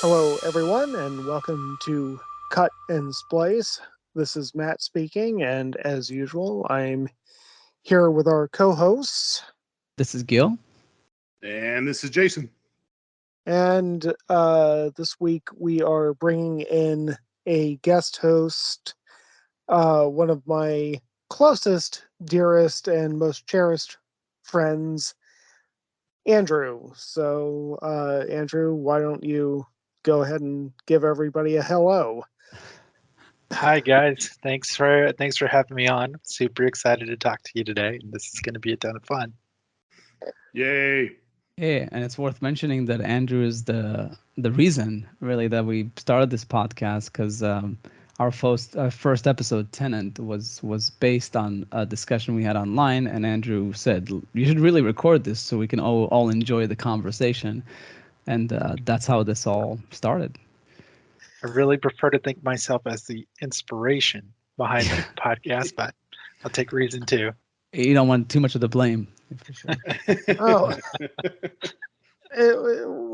Hello, everyone, and welcome to Cut and Splice. This is Matt speaking, and as usual, I'm here with our co-hosts. This is Gil. And this is Jason. And this week we are bringing in a guest host, one of my closest, dearest, and most cherished friends, Andrew. So, Andrew, why don't you go ahead and give everybody a hello? Hi guys, thanks for having me on. Super excited to talk to you today. This is going to be a ton of fun. Yay! Yeah, and it's worth mentioning that Andrew is the reason really that we started this podcast because our first episode, Tenant, was based on a discussion we had online, and Andrew said you should really record this so we can all enjoy the conversation, and that's how this all started. I really prefer to think myself as the inspiration behind the podcast, but I'll take reason too. You don't want too much of the blame. For sure. Oh,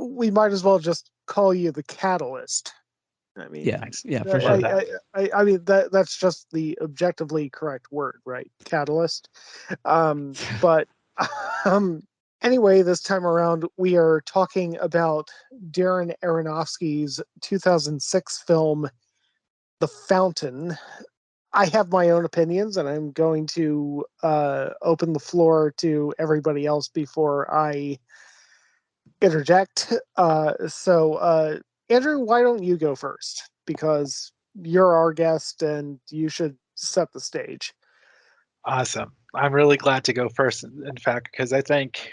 we might as well just call you the catalyst. I mean, yeah, for sure. I mean that's just the objectively correct word, right? Catalyst. But anyway, this time around we are talking about Darren Aronofsky's 2006 film, The Fountain. I have my own opinions, and I'm going to open the floor to everybody else before I interject. Andrew, why don't you go first? Because you're our guest, and you should set the stage. Awesome. I'm really glad to go first, in fact, because I think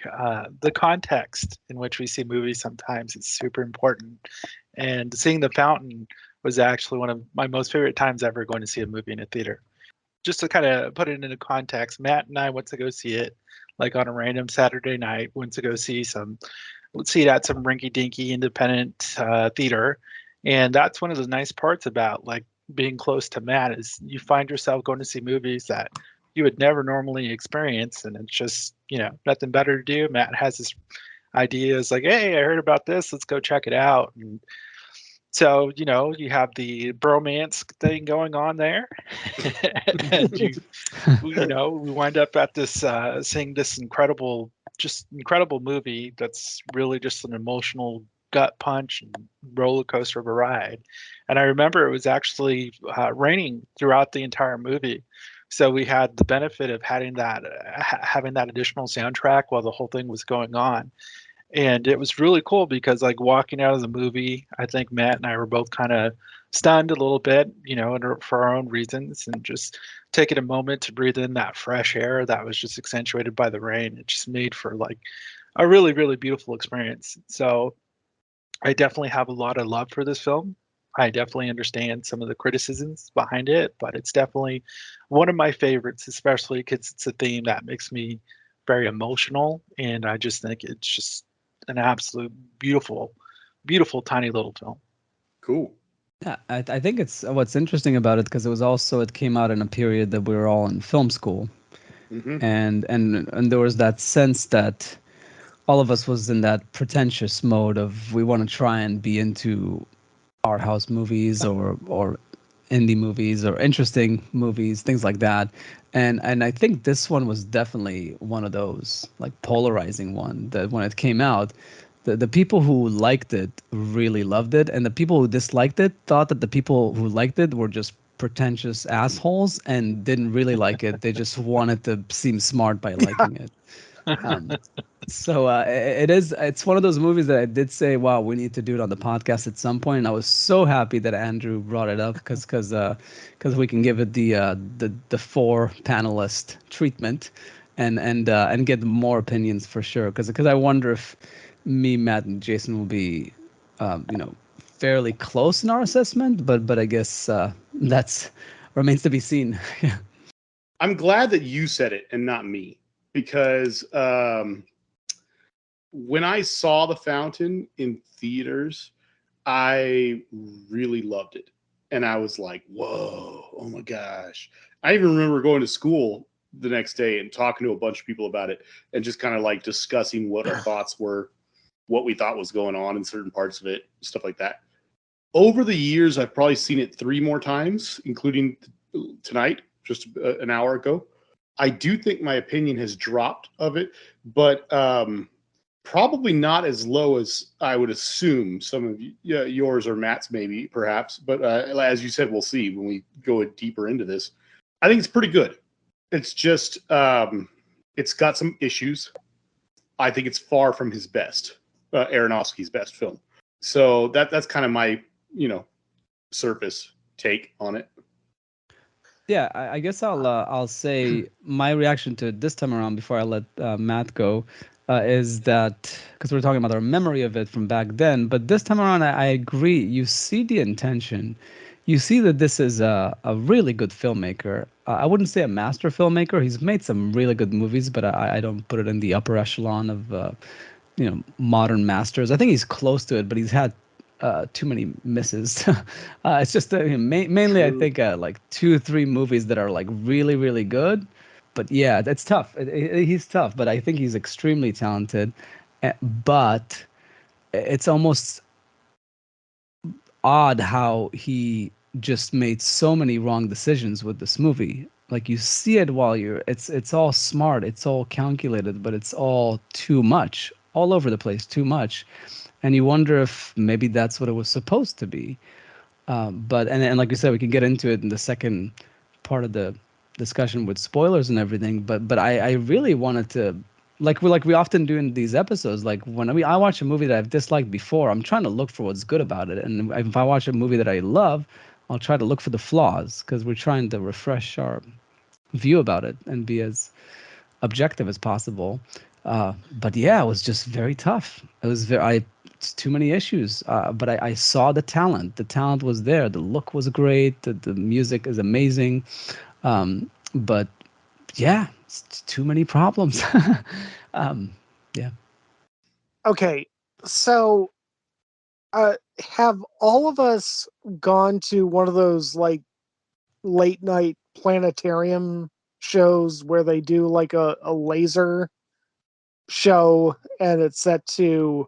the context in which we see movies sometimes is super important. And seeing The Fountain was actually one of my most favorite times ever going to see a movie in a theater. Just to kind of put it into context, Matt and I went to go see it like on a random Saturday night, went to go see it at some rinky-dinky independent theater. And that's one of the nice parts about like being close to Matt is you find yourself going to see movies that you would never normally experience. And it's just, nothing better to do. Matt has this ideas like, hey, I heard about this. Let's go check it out. And so, you have the bromance thing going on there. And we wind up at this, seeing this incredible movie that's really just an emotional gut punch and roller coaster of a ride. And I remember it was actually raining throughout the entire movie. So we had the benefit of having that additional soundtrack while the whole thing was going on. And it was really cool because like walking out of the movie, I think Matt and I were both kind of stunned a little bit, for our own reasons, and just taking a moment to breathe in that fresh air that was just accentuated by the rain. It just made for like a really, really beautiful experience. So I definitely have a lot of love for this film. I definitely understand some of the criticisms behind it, but it's definitely one of my favorites, especially because it's a theme that makes me very emotional. And I just think it's just an absolute beautiful, beautiful, tiny little film. Cool. Yeah, I think it's what's interesting about it because it came out in a period that we were all in film school, and there was that sense that all of us was in that pretentious mode of we want to try and be into art house movies or indie movies or interesting movies, things like that. And I think this one was definitely one of those like polarizing one that when it came out, the people who liked it really loved it, and the people who disliked it thought that the people who liked it were just pretentious assholes and didn't really like it. They just wanted to seem smart by liking it. It's one of those movies that I did say, wow, we need to do it on the podcast at some point. And I was so happy that Andrew brought it up because we can give it the four panelist treatment and get more opinions for sure. Because I wonder if me, Matt, and Jason will be, fairly close in our assessment. But I guess that's remains to be seen. I'm glad that you said it and not me, because when I saw The Fountain in theaters, I really loved it. And I was like, whoa, oh my gosh. I even remember going to school the next day and talking to a bunch of people about it and just kind of like discussing what our thoughts were, what we thought was going on in certain parts of it, stuff like that. Over the years, I've probably seen it 3 more times, including tonight, just an hour ago. I do think my opinion has dropped of it, but probably not as low as I would assume some of yours or Matt's, maybe, perhaps. But as you said, we'll see when we go deeper into this. I think it's pretty good. It's just it's got some issues. I think it's far from his best, Aronofsky's best film. So that's kind of my surface take on it. Yeah, I guess I'll say my reaction to it this time around before I let Matt go is that because we're talking about our memory of it from back then, but this time around I agree. You see the intention, you see that this is a really good filmmaker. I wouldn't say a master filmmaker. He's made some really good movies, but I don't put it in the upper echelon of modern masters. I think he's close to it, but he's had too many misses. It's just mainly I think like 2-3 movies that are like really really good. But yeah, it's tough. He's tough, but I think he's extremely talented. But it's almost odd how he just made so many wrong decisions with this movie. Like you see it while it's all smart, it's all calculated, but it's all too much, all over the place, too much. And you wonder if maybe that's what it was supposed to be. But like you said, we can get into it in the second part of the discussion with spoilers and everything. But I really wanted to, like we often do in these episodes, like when I watch a movie that I've disliked before, I'm trying to look for what's good about it. And if I watch a movie that I love, I'll try to look for the flaws because we're trying to refresh our view about it and be as objective as possible. But yeah, it was just very tough. It was it's too many issues. But I saw the talent. The talent was there. The look was great. The music is amazing. But yeah, it's too many problems. Yeah. Okay, so have all of us gone to one of those like late night planetarium shows where they do like a laser show and it's set to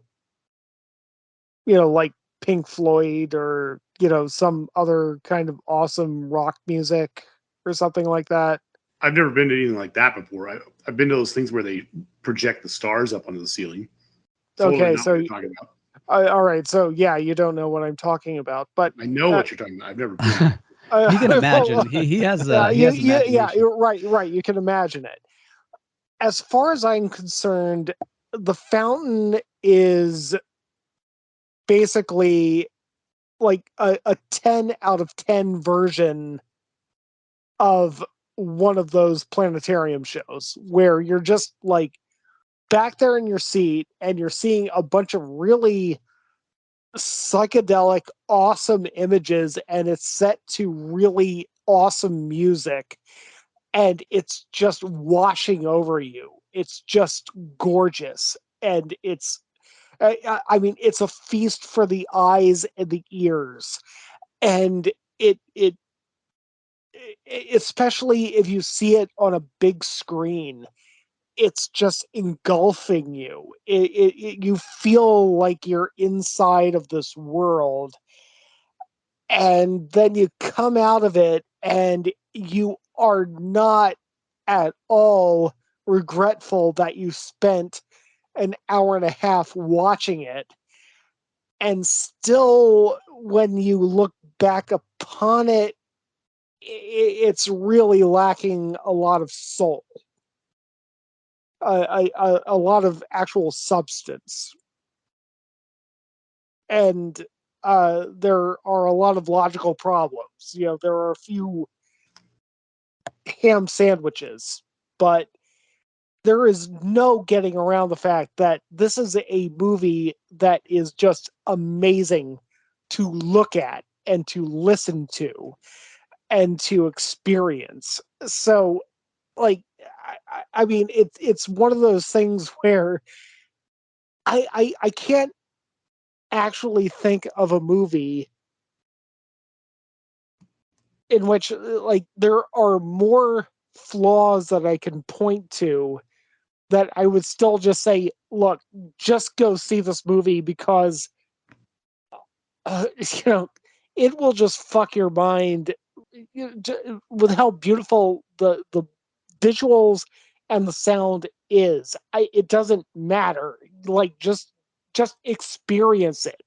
like Pink Floyd or some other kind of awesome rock music or something like that? I've never been to anything like that before. I've been to those things where they project the stars up onto the ceiling. Totally Okay, not so what you're talking about. all right, so yeah, you don't know what I'm talking about, but I know what you're talking about. I've never been. He can imagine. well, He has yeah, imagination. you're right. You can imagine it. As far as I'm concerned, the fountain is basically like a 10 out of 10 version of one of those planetarium shows where you're just like back there in your seat and you're seeing a bunch of really psychedelic, awesome images, and it's set to really awesome music, and it's just washing over you. It's just gorgeous, and I mean, it's a feast for the eyes and the ears, and it especially if you see it on a big screen, it's just engulfing you. You feel like you're inside of this world, and then you come out of it and you are not at all regretful that you spent an hour and a half watching it. And still, when you look back upon it, it's really lacking a lot of soul, a lot of actual substance. And there are a lot of logical problems. There are a few ham sandwiches, but there is no getting around the fact that this is a movie that is just amazing to look at and to listen to and to experience. So, like, I mean, it's one of those things where I can't actually think of a movie in which like there are more flaws that I can point to that I would still just say, look, just go see this movie because you know, it will just fuck your mind with how beautiful the visuals and the sound is. It doesn't matter. Like just experience it.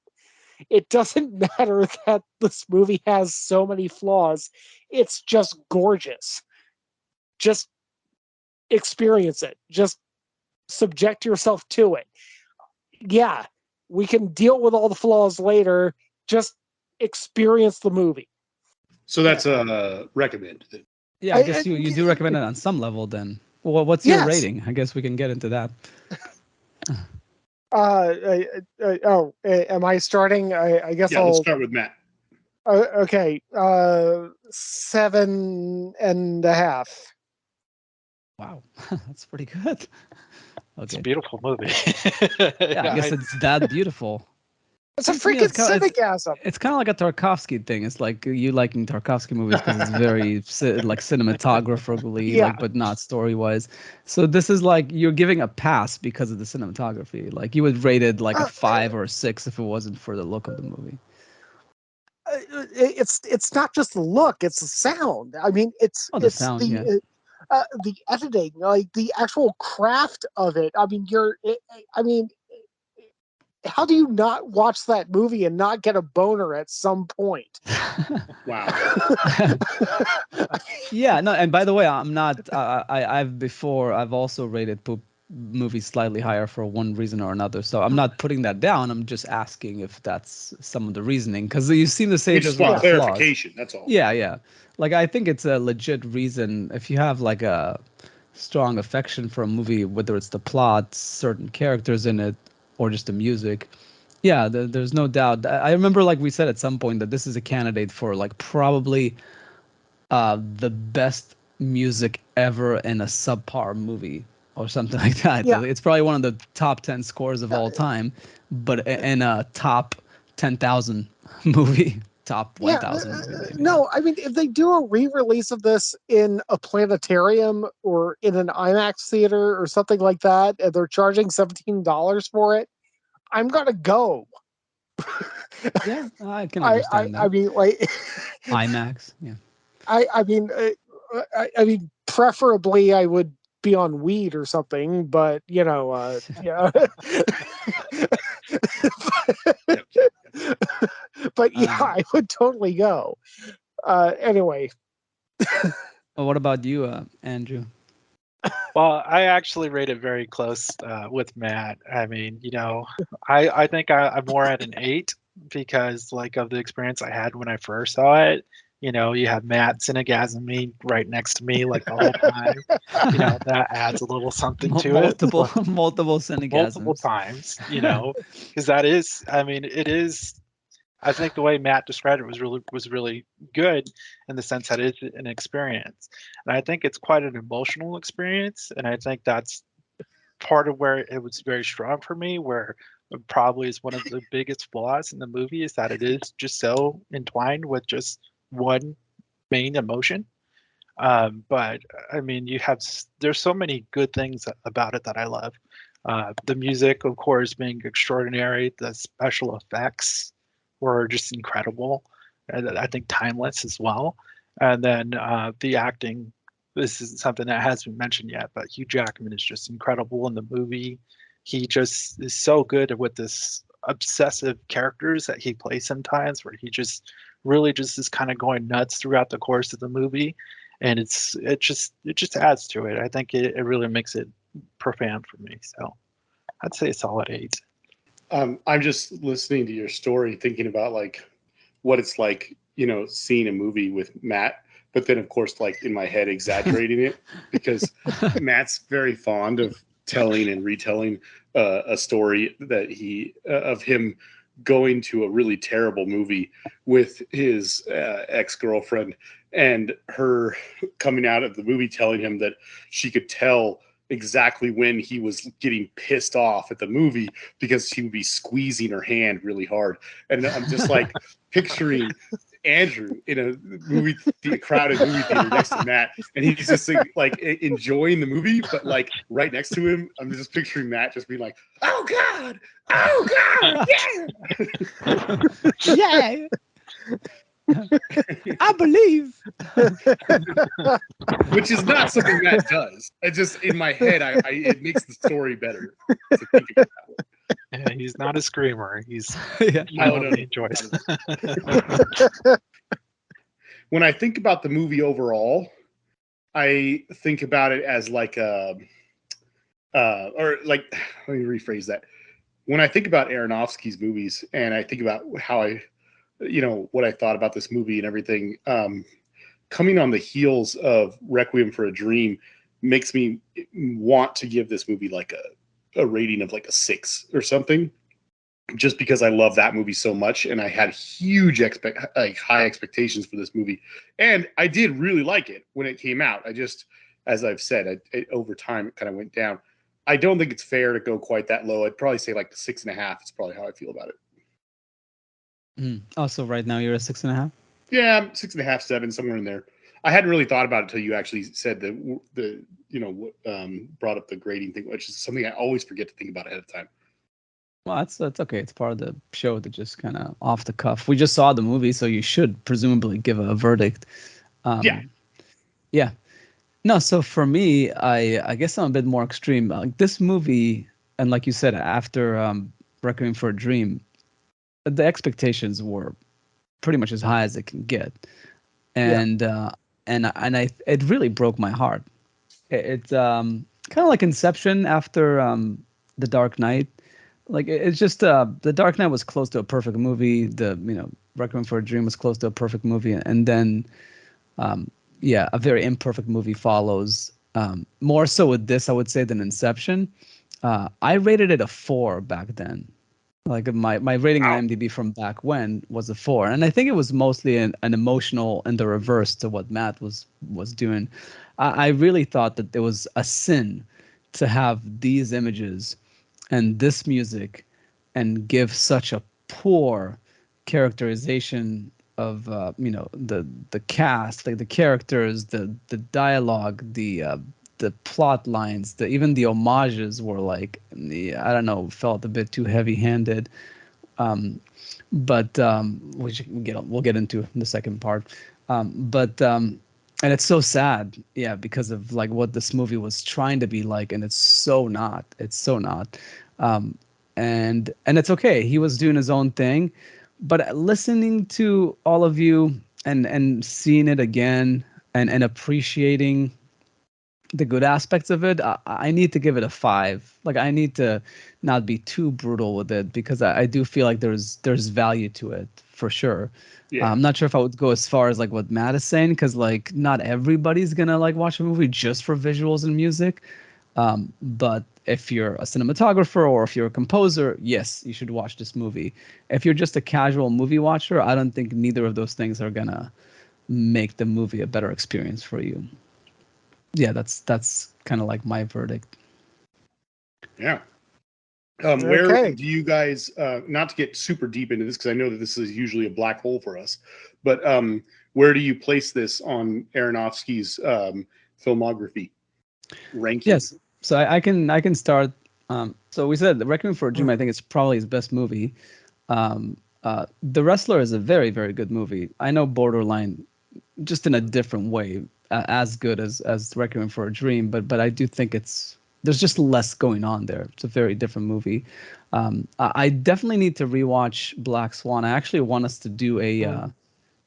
It doesn't matter that this movie has so many flaws. It's just gorgeous. Just experience it. Just subject yourself to it. Yeah, we can deal with all the flaws later. Just experience the movie. So that's a recommend. Yeah, I guess you do recommend it on some level then. Well, what's your rating? I guess we can get into that. Am I starting? I guess Let's start with Matt. Okay, 7.5. Wow, that's pretty good. Okay. It's a beautiful movie. Yeah, I guess it's that beautiful. It's a freaking cinegasm. It's kind of like a Tarkovsky thing. It's like you liking Tarkovsky movies because it's very like cinematographically, like, but not story wise. So this is like you're giving a pass because of the cinematography. Like you would rate it like a 5 or a 6 if it wasn't for the look of the movie. It's not just the look; it's the sound. I mean, it's sound, the editing, like the actual craft of it. I mean, how do you not watch that movie and not get a boner at some point? Wow. Yeah, no, and by the way, I'm not. I've also rated poop movies slightly higher for one reason or another. So I'm not putting that down. I'm just asking if that's some of the reasoning because you seem to say just want clarification. Flaws. That's all. Yeah. Like I think it's a legit reason if you have like a strong affection for a movie, whether it's the plot, certain characters in it, or just the music. Yeah, there's no doubt. I remember, like we said at some point, that this is a candidate for like probably the best music ever in a subpar movie or something like that. Yeah. It's probably one of the top 10 scores of all time, but in a top 10,000 movie. Top 1,000 movie. No, I mean, if they do a re-release of this in a planetarium or in an IMAX theater or something like that, and they're charging $17 for it, I'm gonna go. Yeah, I can understand that. I mean, like IMAX. Yeah. I mean, preferably I would be on weed or something, but yeah. But yeah, I would totally go. Anyway. Well, what about you, Andrew? Well, I actually rated very close with Matt. I mean, I think I'm more at an 8 because like of the experience I had when I first saw it. You have Matt cinegasming right next to me like the whole time. That adds a little something to multiple it. Multiple cinegasms. Multiple times, because that is, I mean, it is. I think the way Matt described it was really good in the sense that it's an experience, and I think it's quite an emotional experience, and I think that's part of where it was very strong for me. Where it probably is one of the biggest flaws in the movie is that it is just so entwined with just one main emotion. But I mean, there's so many good things about it that I love. The music, of course, being extraordinary. The special effects were just incredible. And I think timeless as well. And then the acting. This isn't something that hasn't been mentioned yet, but Hugh Jackman is just incredible in the movie. He just is so good with this obsessive characters that he plays sometimes, where he just really just is kind of going nuts throughout the course of the movie, and it just adds to it. I think it really makes it profound for me. So I'd say a solid 8. I'm just listening to your story, thinking about like what it's like, seeing a movie with Matt, but then of course, like in my head, exaggerating it because Matt's very fond of telling and retelling a story that of him going to a really terrible movie with his ex-girlfriend and her coming out of the movie telling him that she could tell exactly when he was getting pissed off at the movie because she would be squeezing her hand really hard. And I'm just like picturing Andrew in a crowded movie theater next to Matt, and he's just like enjoying the movie, but like right next to him, I'm just picturing Matt just being like, "Oh God, yeah!" Yay! I believe. Which is not something Matt does. It just in my head, it makes the story better to think of it that way. Yeah, he's not a screamer. He's Yeah. violently enjoys. When I think about the movie overall, I think about it as like let me rephrase that. When I think about Aronofsky's movies and I think about how what I thought about this movie and everything, coming on the heels of Requiem for a Dream makes me want to give this movie like a rating of like a 6 or something, just because I love that movie so much. And I had huge high expectations for this movie. And I did really like it when it came out. I just, as I've said, over time, it kind of went down. I don't think it's fair to go quite that low. I'd probably say like the 6.5. It's probably how I feel about it. Oh, so right now you're a 6.5? Yeah, 6.5, 7, somewhere in there. I hadn't really thought about it until you actually said brought up the grading thing, which is something I always forget to think about ahead of time. Well, that's okay. It's part of the show to just kind of off the cuff. We just saw the movie, so you should presumably give a verdict. Yeah. No, so for me, I guess I'm a bit more extreme. Like this movie, and like you said, after Requiem for a Dream, the expectations were pretty much as high as it can get, and it really broke my heart. It's kind of like Inception after The Dark Knight. Like it's just The Dark Knight was close to a perfect movie. Requiem for a Dream was close to a perfect movie, and then a very imperfect movie follows. More so with this, I would say, than Inception. I rated it a 4 back then. Like my rating on IMDb from back when was a 4, and I think it was mostly an emotional and the reverse to what Matt was doing. I really thought that there was a sin to have these images and this music and give such a poor characterization of the cast, like the characters, the dialogue, the plot lines, even the homages were like, I don't know, felt a bit too heavy-handed. But which we'll get into in the second part. And it's so sad, because of like what this movie was trying to be like, and it's so not. It's so not. And it's okay. He was doing his own thing, but listening to all of you and seeing it again and appreciating the good aspects of it, I need to give it a 5. Like I need to not be too brutal with it, because I do feel like there's value to it for sure. Yeah. I'm not sure if I would go as far as like what Matt is saying, because like not everybody's gonna like watch a movie just for visuals and music. But if you're a cinematographer or if you're a composer, yes, you should watch this movie. If you're just a casual movie watcher, I don't think neither of those things are gonna make the movie a better experience for you. Yeah, that's kind of like my verdict. Yeah. Where do you guys, not to get super deep into this, because I know that this is usually a black hole for us, but where do you place this on Aronofsky's filmography ranking? Yes, so I can start. So we said The Requiem for a Dream, I think it's probably his best movie. The Wrestler is a very, very good movie. I know borderline, just in a different way, as good as Requiem for a Dream, but I do think there's just less going on there. It's a very different movie. I definitely need to rewatch Black Swan. I actually want us to do an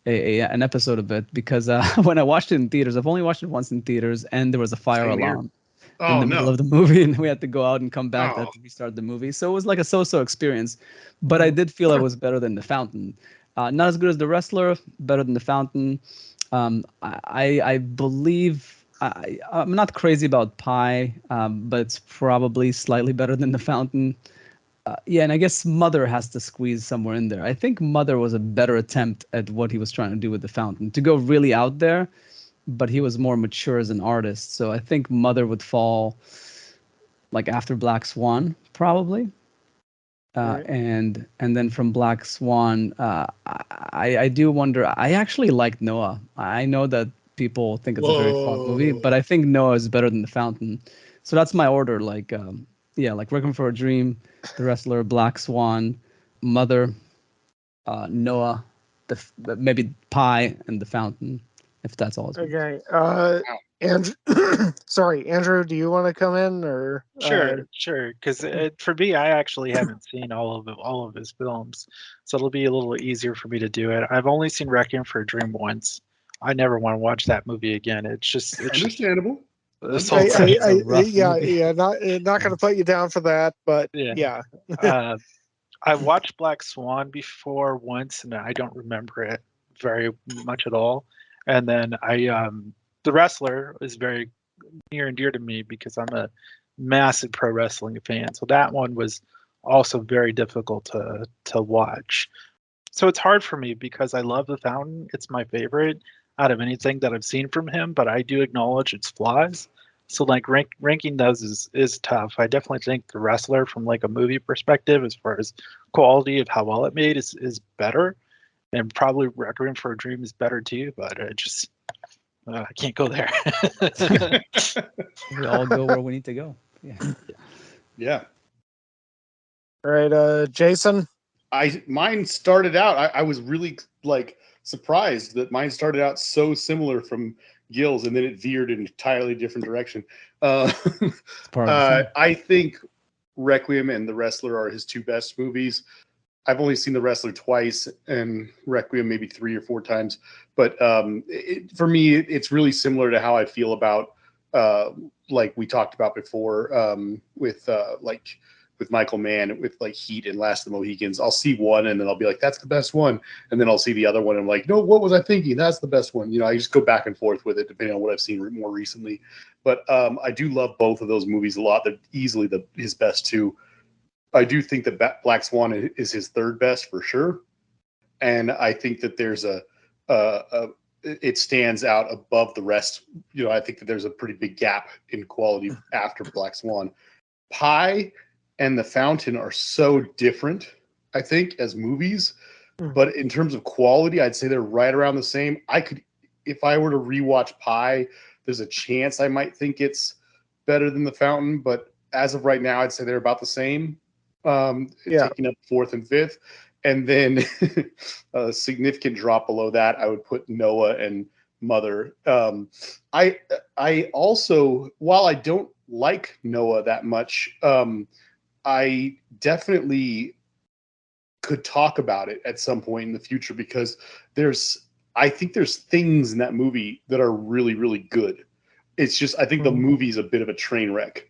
episode of it, because when I watched it in theaters, I've only watched it once in theaters, and there was a fire alarm in the middle of the movie, and we had to go out and come back. To restart the movie, so it was like a so-so experience. But I did feel it was better than The Fountain. Not as good as The Wrestler, better than The Fountain. I believe I'm not crazy about Pi, but it's probably slightly better than The Fountain. And I guess Mother has to squeeze somewhere in there. I think Mother was a better attempt at what he was trying to do with The Fountain, to go really out there, but he was more mature as an artist. So I think Mother would fall like after Black Swan, probably. Right. And then from Black Swan, I do wonder. I actually like Noah. I know that people think it's a very fun movie, but I think Noah is better than The Fountain. So that's my order. Like, like Requiem for a Dream, The Wrestler, Black Swan, Mother, Noah, maybe Pi, and the Fountain, if that's all. Okay. Andrew, sorry, Andrew. Do you want to come in or? Sure. Because for me, I actually haven't seen all of his films, so it'll be a little easier for me to do it. I've only seen Requiem for a Dream once. I never want to watch that movie again. It's just Understandable. so Yeah. Not going to put you down for that, but yeah. I watched Black Swan before once, and I don't remember it very much at all. And then The Wrestler is very near and dear to me because I'm a massive pro wrestling fan. So that one was also very difficult to watch. So it's hard for me because I love The Fountain. It's my favorite out of anything that I've seen from him, but I do acknowledge its flaws. So like ranking those is tough. I definitely think The Wrestler from like a movie perspective, as far as quality of how well it made, is better, and probably Requiem for a Dream is better too. But I can't go there. We all go where we need to go. Yeah. All right, Jason. Mine started out. I was really like surprised that mine started out so similar from Gil's, and then it veered in an entirely different direction. I think Requiem and The Wrestler are his two best movies. I've only seen The Wrestler twice and Requiem maybe 3 or 4 times. But for me, it's really similar to how I feel about, like we talked about before, with Michael Mann, with like Heat and Last of the Mohicans. I'll see one and then I'll be like, that's the best one. And then I'll see the other one and I'm like, no, what was I thinking? That's the best one. I just go back and forth with it depending on what I've seen more recently. But I do love both of those movies a lot. They're easily his best two. I do think that Black Swan is his third best for sure. And I think that there's it stands out above the rest. I think that there's a pretty big gap in quality after Black Swan. Pi and The Fountain are so different, I think, as movies. But in terms of quality, I'd say they're right around the same. If I were to rewatch Pi, there's a chance I might think it's better than The Fountain. But as of right now, I'd say they're about the same, taking up 4th and 5th. And then a significant drop below that, I would put Noah and Mother. I also, while I don't like Noah that much, I definitely could talk about it at some point in the future because I think there's things in that movie that are really, really good. It's just, I think the movie's a bit of a train wreck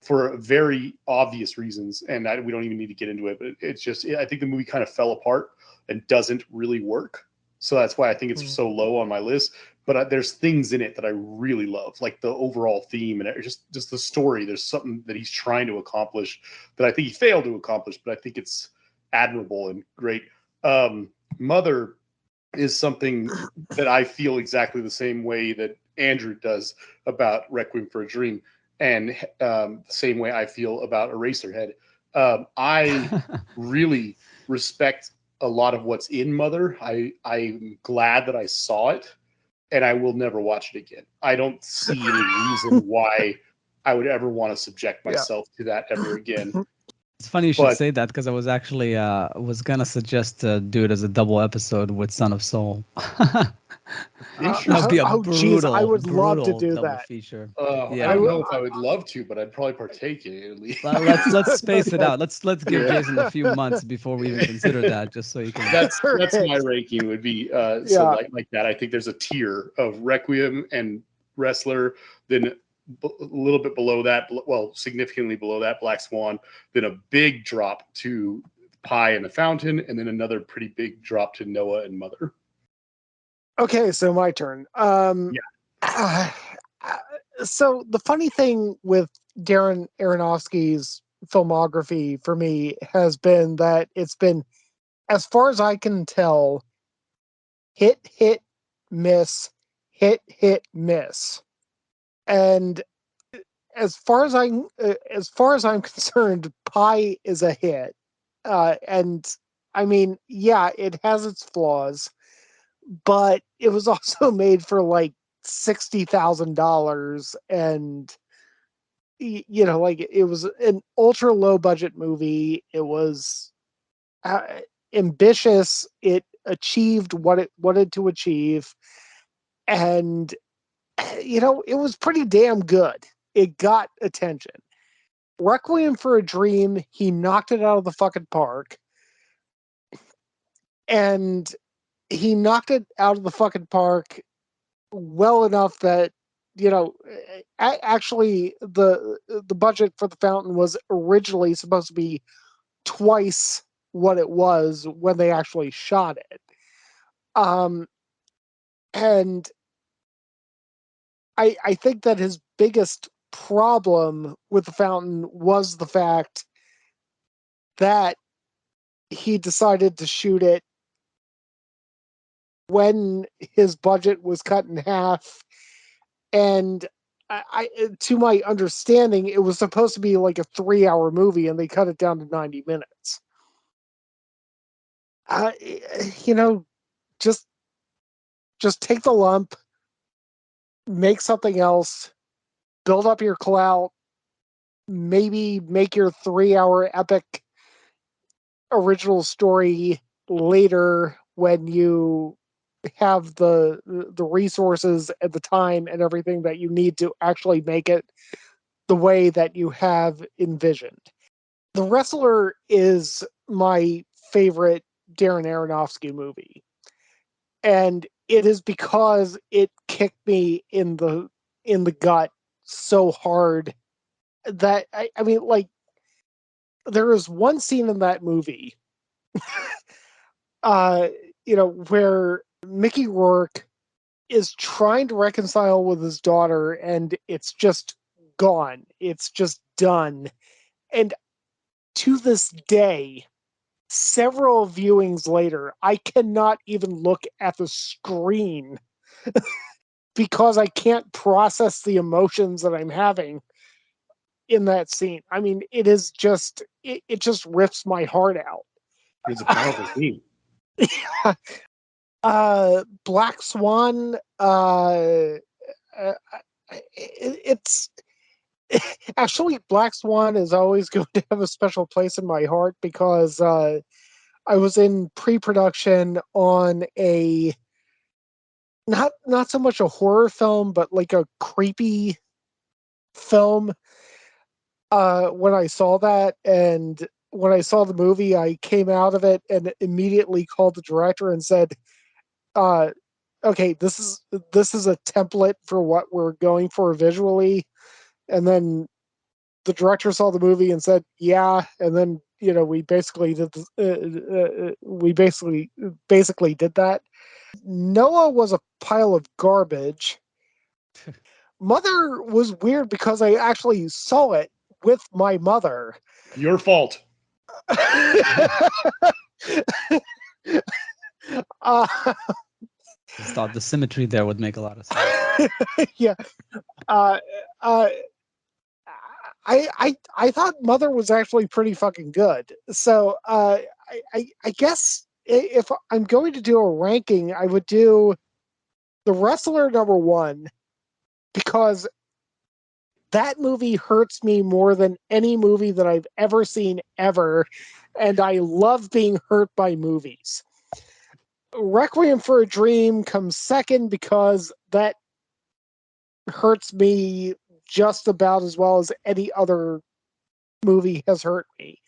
for very obvious reasons. And we don't even need to get into it, but it's just, I think the movie kind of fell apart and doesn't really work. So that's why I think it's so low on my list. But there's things in it that I really love, like the overall theme and just the story. There's something that he's trying to accomplish that I think he failed to accomplish, but I think it's admirable and great. Mother is something that I feel exactly the same way that Andrew does about Requiem for a Dream, and the same way I feel about Eraserhead. I really respect a lot of what's in Mother. I'm glad that I saw it, and I will never watch it again. I don't see any reason why I would ever want to subject myself to that ever again. It's funny you should say that because I was actually was gonna suggest to do it as a double episode with Son of Soul. That'd be a brutal, I would love to do double that. feature. I don't know if I would love to, but I'd probably partake in it at least. Let's space it out. Let's give Jason a few months before we even consider that, just so you can. That's my ranking would be so like that. I think there's a tier of Requiem and Wrestler, then a little bit below that, well, significantly below that, Black Swan, then a big drop to Pi and the Fountain, and then another pretty big drop to Noah and Mother. Okay, so my turn. So the funny thing with Darren Aronofsky's filmography for me has been that it's been, as far as I can tell, hit, miss, hit, miss. And as far as I'm concerned, Pi is a hit. And I mean, yeah, it has its flaws, but it was also made for like $60,000, and like it was an ultra low budget movie. It was, ambitious. It achieved what it wanted to achieve, and it was pretty damn good. It got attention. Requiem for a Dream, he knocked it out of the fucking park, and he knocked it out of the fucking park well enough that actually the budget for the Fountain was originally supposed to be twice what it was when they actually shot it. And I think that his biggest problem with the Fountain was the fact that he decided to shoot it when his budget was cut in half. And to my understanding, it was supposed to be like a 3-hour movie, and they cut it down to 90 minutes. Just take the lump, make something else, build up your clout, maybe make your 3-hour epic original story later when you have the resources and the time and everything that you need to actually make it the way that you have envisioned. The Wrestler is my favorite Darren Aronofsky movie. And it is because it kicked me in the gut so hard that I mean, like, there is one scene in that movie where Mickey Rourke is trying to reconcile with his daughter, and it's just gone. It's just done. And to this day, several viewings later, I cannot even look at the screen because I can't process the emotions that I'm having in that scene. I mean, it is just, it just rips my heart out. It's a powerful scene. Black Swan, it's actually, Black Swan is always going to have a special place in my heart because I was in pre-production on a not so much a horror film, but like a creepy film. When I saw that, and when I saw the movie, I came out of it and immediately called the director and said, "Okay, this is a template for what we're going for visually." And then the director saw the movie and said, "Yeah," and then we basically did we basically did that. Noah was a pile of garbage. Mother was weird because I actually saw it with my mother. Your fault. Just thought the symmetry there would make a lot of sense. Yeah. I thought Mother was actually pretty fucking good. So I guess if I'm going to do a ranking, I would do The Wrestler #1 because that movie hurts me more than any movie that I've ever seen ever, and I love being hurt by movies. Requiem for a Dream comes second because that hurts me just about as well as any other movie has hurt me.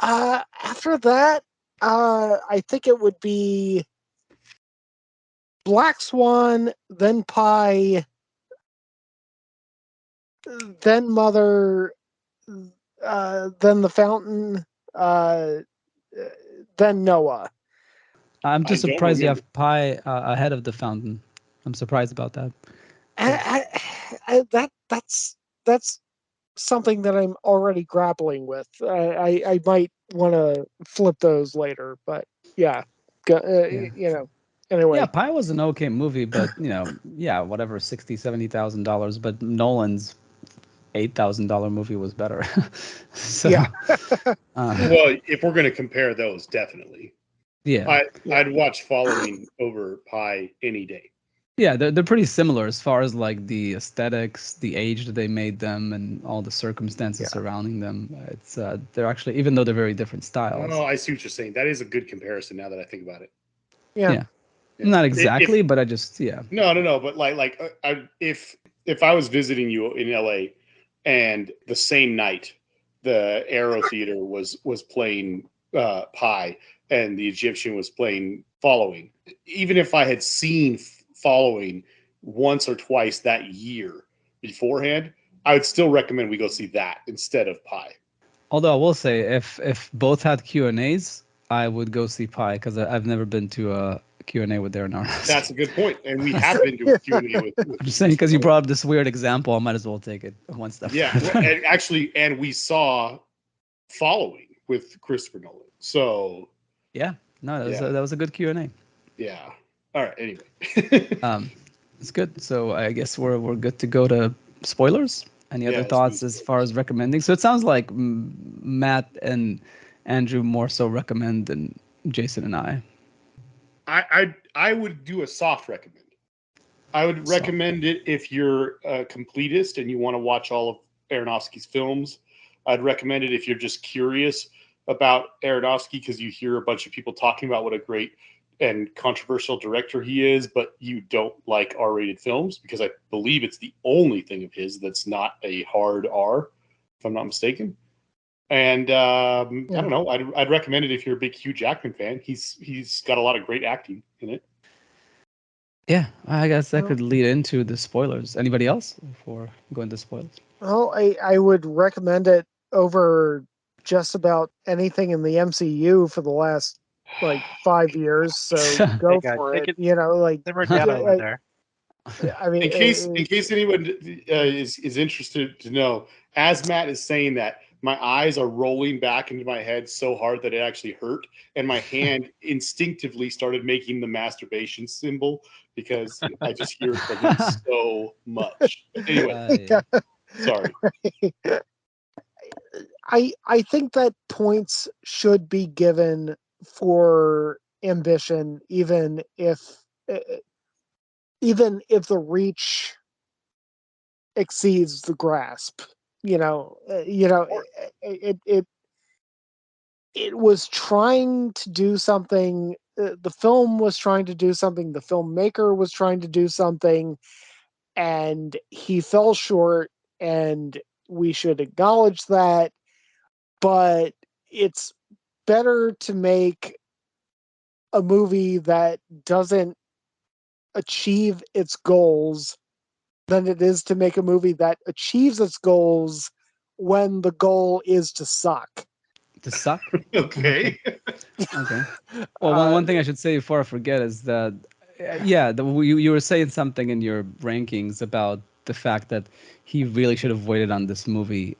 After that, I think it would be Black Swan, then Pie, then Mother, then The Fountain, then Noah. I'm just I don't surprised you remember. have Pi ahead of The Fountain. I'm surprised about that. That's something that I'm already grappling with. I might want to flip those later, but yeah, Yeah. Anyway. Yeah, Pi was an okay movie, but yeah, whatever, $60,000-$70,000. But Nolan's $8,000 movie was better. So, Yeah. Well, if we're going to compare those, definitely. yeah. I'd watch Following over Pie any day. Yeah, they're pretty similar as far as like the aesthetics, the age that they made them, and all the circumstances surrounding them. It's they're actually, even though they're very different styles. Oh, I see what you're saying. That is a good comparison now that I think about it. Yeah. Not exactly, but I just No. But if I was visiting you in LA, and the same night the Aero Theater was playing Pi, and the Egyptian was playing Following, even if I had seen Following once or twice that year beforehand, I would still recommend we go see that instead of Pi. Although I will say, if both had Q&As, I would go see Pi, because I've never been to a Q&A with Aronofsky. That's a good point, and we have been to a Q&A with I'm just saying, because you brought up this weird example, I might as well take it one step further. And actually, and we saw Following with Christopher Nolan. So that was a good Q&A. Yeah. All right. Anyway. It's good. So I guess we're good to go to spoilers. Any other thoughts as far as recommending? So it sounds like Matt and Andrew more so recommend than Jason and I. I would do a soft recommend. I would recommend it if you're a completist and you want to watch all of Aronofsky's films. I'd recommend it if you're just curious about Aronofsky, because you hear a bunch of people talking about what a great and controversial director he is, but you don't like R-rated films, because I believe it's the only thing of his that's not a hard R, if I'm not mistaken. And I don't know. I'd recommend it if you're a big Hugh Jackman fan. He's got a lot of great acting in it. Yeah, I guess that could lead into the spoilers. Anybody else before going to spoilers? Well, I would recommend it over just about anything in the MCU for the last 5 years. So go for it. Never down over there. I mean, in case anyone is interested to know, as Matt is saying that, my eyes are rolling back into my head so hard that it actually hurt, and my hand instinctively started making the masturbation symbol, because I just hear it from him so much. But anyway, sorry. I think that points should be given for ambition, even if the reach exceeds the grasp. It was trying to do something. The film was trying to do something. The filmmaker was trying to do something, and he fell short. And we should acknowledge that. But it's better to make a movie that doesn't achieve its goals than it is to make a movie that achieves its goals when the goal is to suck. To suck? Okay. Okay. Well, one thing I should say before I forget is that, you were saying something in your rankings about the fact that he really should have waited on this movie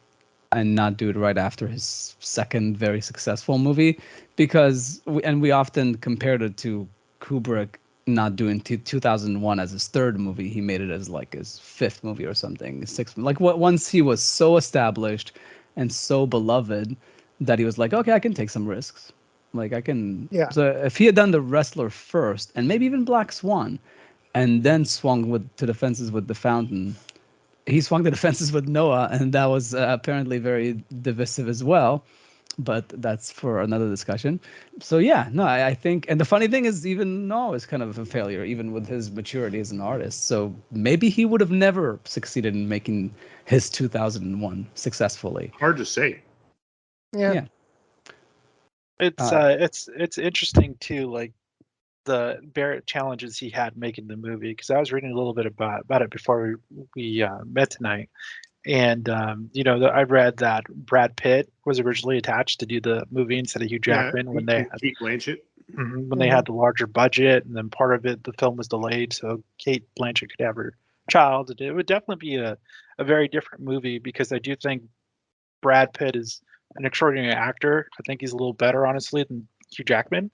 and not do it right after his second very successful movie, because we often compared it to Kubrick not doing 2001 as his third movie. He made it as like his fifth movie or something, sixth. Like once he was so established and so beloved that he was like, okay, I can take some risks. Like I can. Yeah. So if he had done The Wrestler first, and maybe even Black Swan, and then swung to the fences with The Fountain, he swung to the fences with Noah, and that was apparently very divisive as well. But that's for another discussion. So I think, and the funny thing is, even Noah is kind of a failure, even with his maturity as an artist. So maybe he would have never succeeded in making his 2001 successfully. Hard to say. Yeah. It's interesting too, like the challenges he had making the movie, because I was reading a little bit about it before we met tonight, and I read that Brad Pitt was originally attached to do the movie instead of Hugh Jackman when they had Kate Blanchett. when they had the larger budget, and then part of it, the film was delayed so Kate Blanchett could have her child. It would definitely be a very different movie, because I do think Brad Pitt is an extraordinary actor. I think he's a little better, honestly, than Hugh Jackman.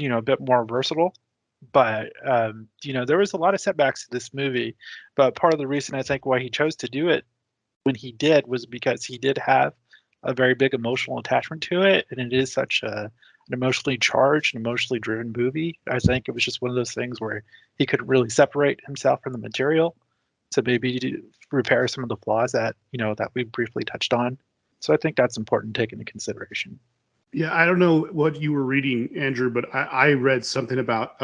A bit more versatile. But there was a lot of setbacks to this movie. But part of the reason I think why he chose to do it when he did was because he did have a very big emotional attachment to it, and it is such a an emotionally charged and emotionally driven movie. I think it was just one of those things where he could really separate himself from the material to maybe repair some of the flaws that that we briefly touched on. So I think that's important to take into consideration. Yeah, I don't know what you were reading, Andrew, but I read something about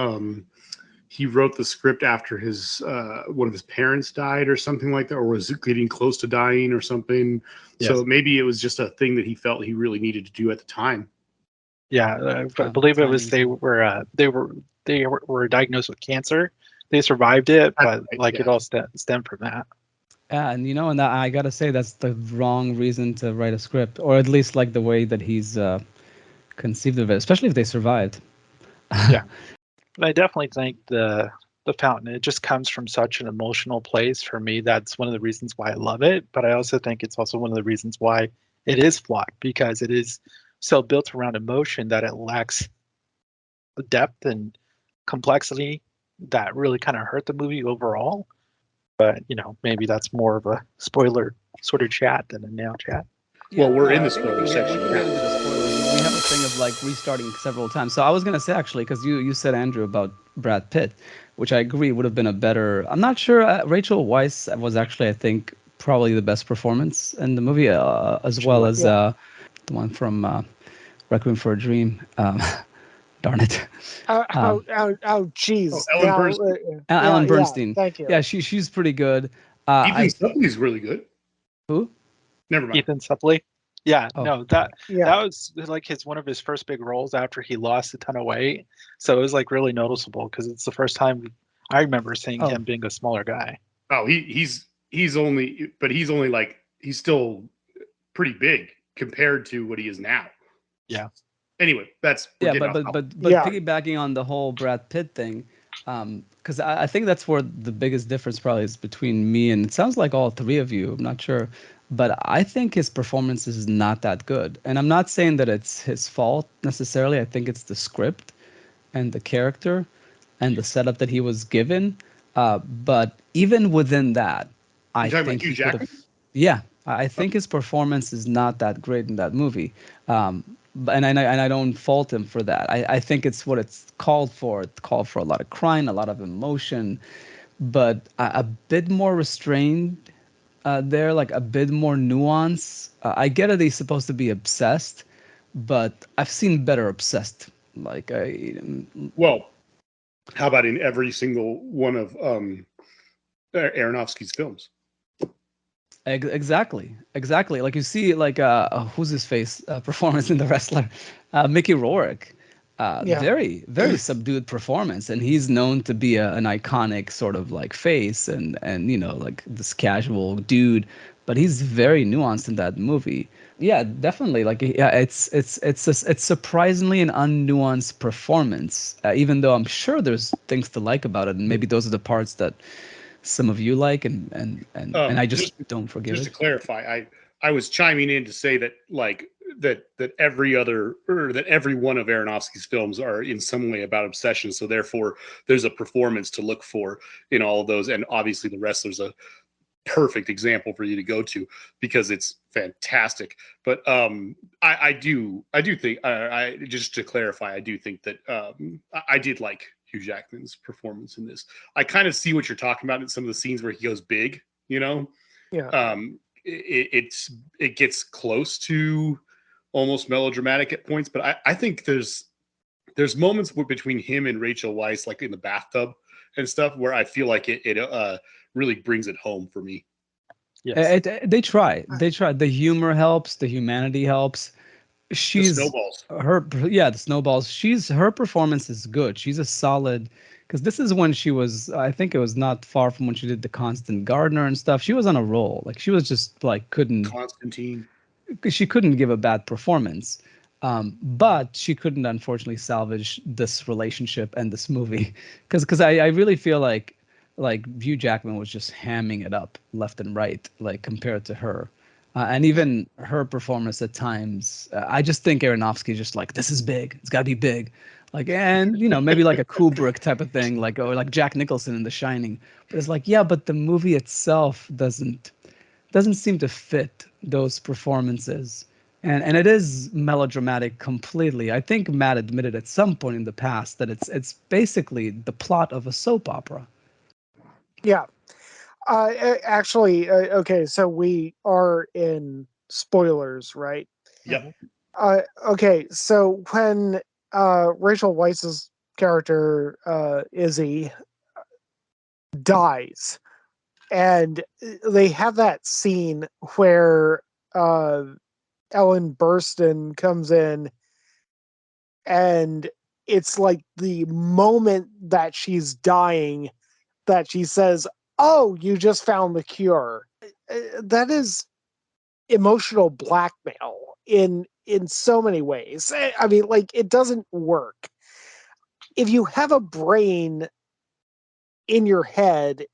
he wrote the script after his one of his parents died or something like that, or was getting close to dying or something. Yes. So maybe it was just a thing that he felt he really needed to do at the time. Yeah, I believe it was they were diagnosed with cancer. They survived it, but it all stemmed from that. Yeah, and and I gotta say that's the wrong reason to write a script, or at least like the way that he's conceived of it, especially if they survived. Yeah, but I definitely think the Fountain, it just comes from such an emotional place for me. That's one of the reasons why I love it, but I also think it's also one of the reasons why it is flawed, because it is so built around emotion that it lacks the depth and complexity that really kind of hurt the movie overall. But maybe that's more of a spoiler sort of chat than a now chat. Well, we're in the spoiler section. We can get into the spoilers. We have a thing of like restarting several times. So I was gonna say, actually, because you said, Andrew, about Brad Pitt, which I agree would have been a better. I'm not sure. Rachel Weisz was actually, I think, probably the best performance in the movie, as well as the one from Requiem for a Dream. Darn it. Jeez. Ellen Bernstein. Ellen Bernstein. Thank you. Yeah, she's pretty good. Ethan Suplee's really good. Who? Never mind. Ethan Suplee. Yeah, Oh. no, that was like one of his first big roles after he lost a ton of weight. So it was like really noticeable because it's the first time I remember seeing him being a smaller guy. Oh, he's still pretty big compared to what he is now. Yeah. Anyway, but piggybacking on the whole Brad Pitt thing, because I think that's where the biggest difference probably is between me and it sounds like all three of you. I'm not sure, but I think his performance is not that good, and I'm not saying that it's his fault necessarily. I think it's the script and the character and the setup that he was given. But even within that, I think he could have. Yeah, I think his performance is not that great in that movie. And I don't fault him for that. I think it's what it's called for. It called for a lot of crying, a lot of emotion, but a bit more restrained there, like a bit more nuance. I get it, he's supposed to be obsessed, but I've seen better obsessed. Well, how about in every single one of Aronofsky's films? Exactly. Like you see, like who's his face performance in The Wrestler, Mickey Rourke. Very, very subdued performance, and he's known to be an iconic sort of like face and like this casual dude, but he's very nuanced in that movie. Yeah, definitely. Like it's surprisingly an unnuanced performance, even though I'm sure there's things to like about it, and maybe those are the parts that some of you like, and I just don't forgive it. Just to clarify, I was chiming in to say that that every one of Aronofsky's films are in some way about obsession. So therefore, there's a performance to look for in all of those, and obviously, The Wrestler's a perfect example for you to go to because it's fantastic. But I do think just to clarify, I do think that I did like Hugh Jackman's performance in this. I kind of see what you're talking about in some of the scenes where he goes big, it gets close to almost melodramatic at points, but I think there's moments between him and Rachel Weisz, like in the bathtub and stuff, where I feel like it really brings it home for me. Yes. They try. The humor helps. The humanity helps. The snowballs. The snowballs. Her performance is good. She's a solid, because this is when she was, I think it was not far from when she did The Constant Gardener and stuff. She was on a roll. Like she was just like Constantine. She couldn't give a bad performance. But she couldn't unfortunately salvage this relationship and this movie. Because I really feel like Hugh Jackman was just hamming it up left and right, like compared to her. And even her performance at times, I just think Aronofsky just like, this is big. It's got to be big. Like, and, maybe like a Kubrick type of thing, or like Jack Nicholson in The Shining. But it's like, yeah, but the movie itself doesn't seem to fit those performances. And it is melodramatic completely. I think Matt admitted at some point in the past that it's basically the plot of a soap opera. Yeah. Actually, okay, so we are in spoilers, right? Yep. Okay, so when Rachel Weisz's character Izzy dies, and they have that scene where Ellen Burstyn comes in, and it's like the moment that she's dying that she says, "Oh, you just found the cure." That is emotional blackmail in so many ways. I mean, like, it doesn't work. If you have a brain in your head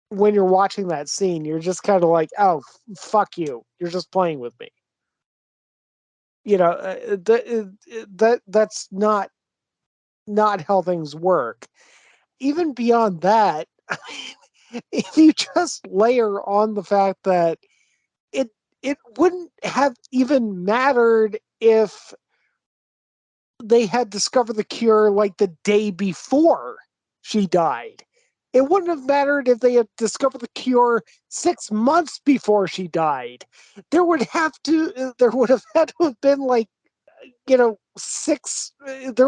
when you're watching that scene, you're just kind of like, "Oh, fuck you. You're just playing with me." You know, that's not how things work. Even beyond that, if you just layer on the fact that it it wouldn't have even mattered if they had discovered the cure like the day before she died. It wouldn't have mattered if they had discovered the cure 6 months before she died. There would have had to have been like, there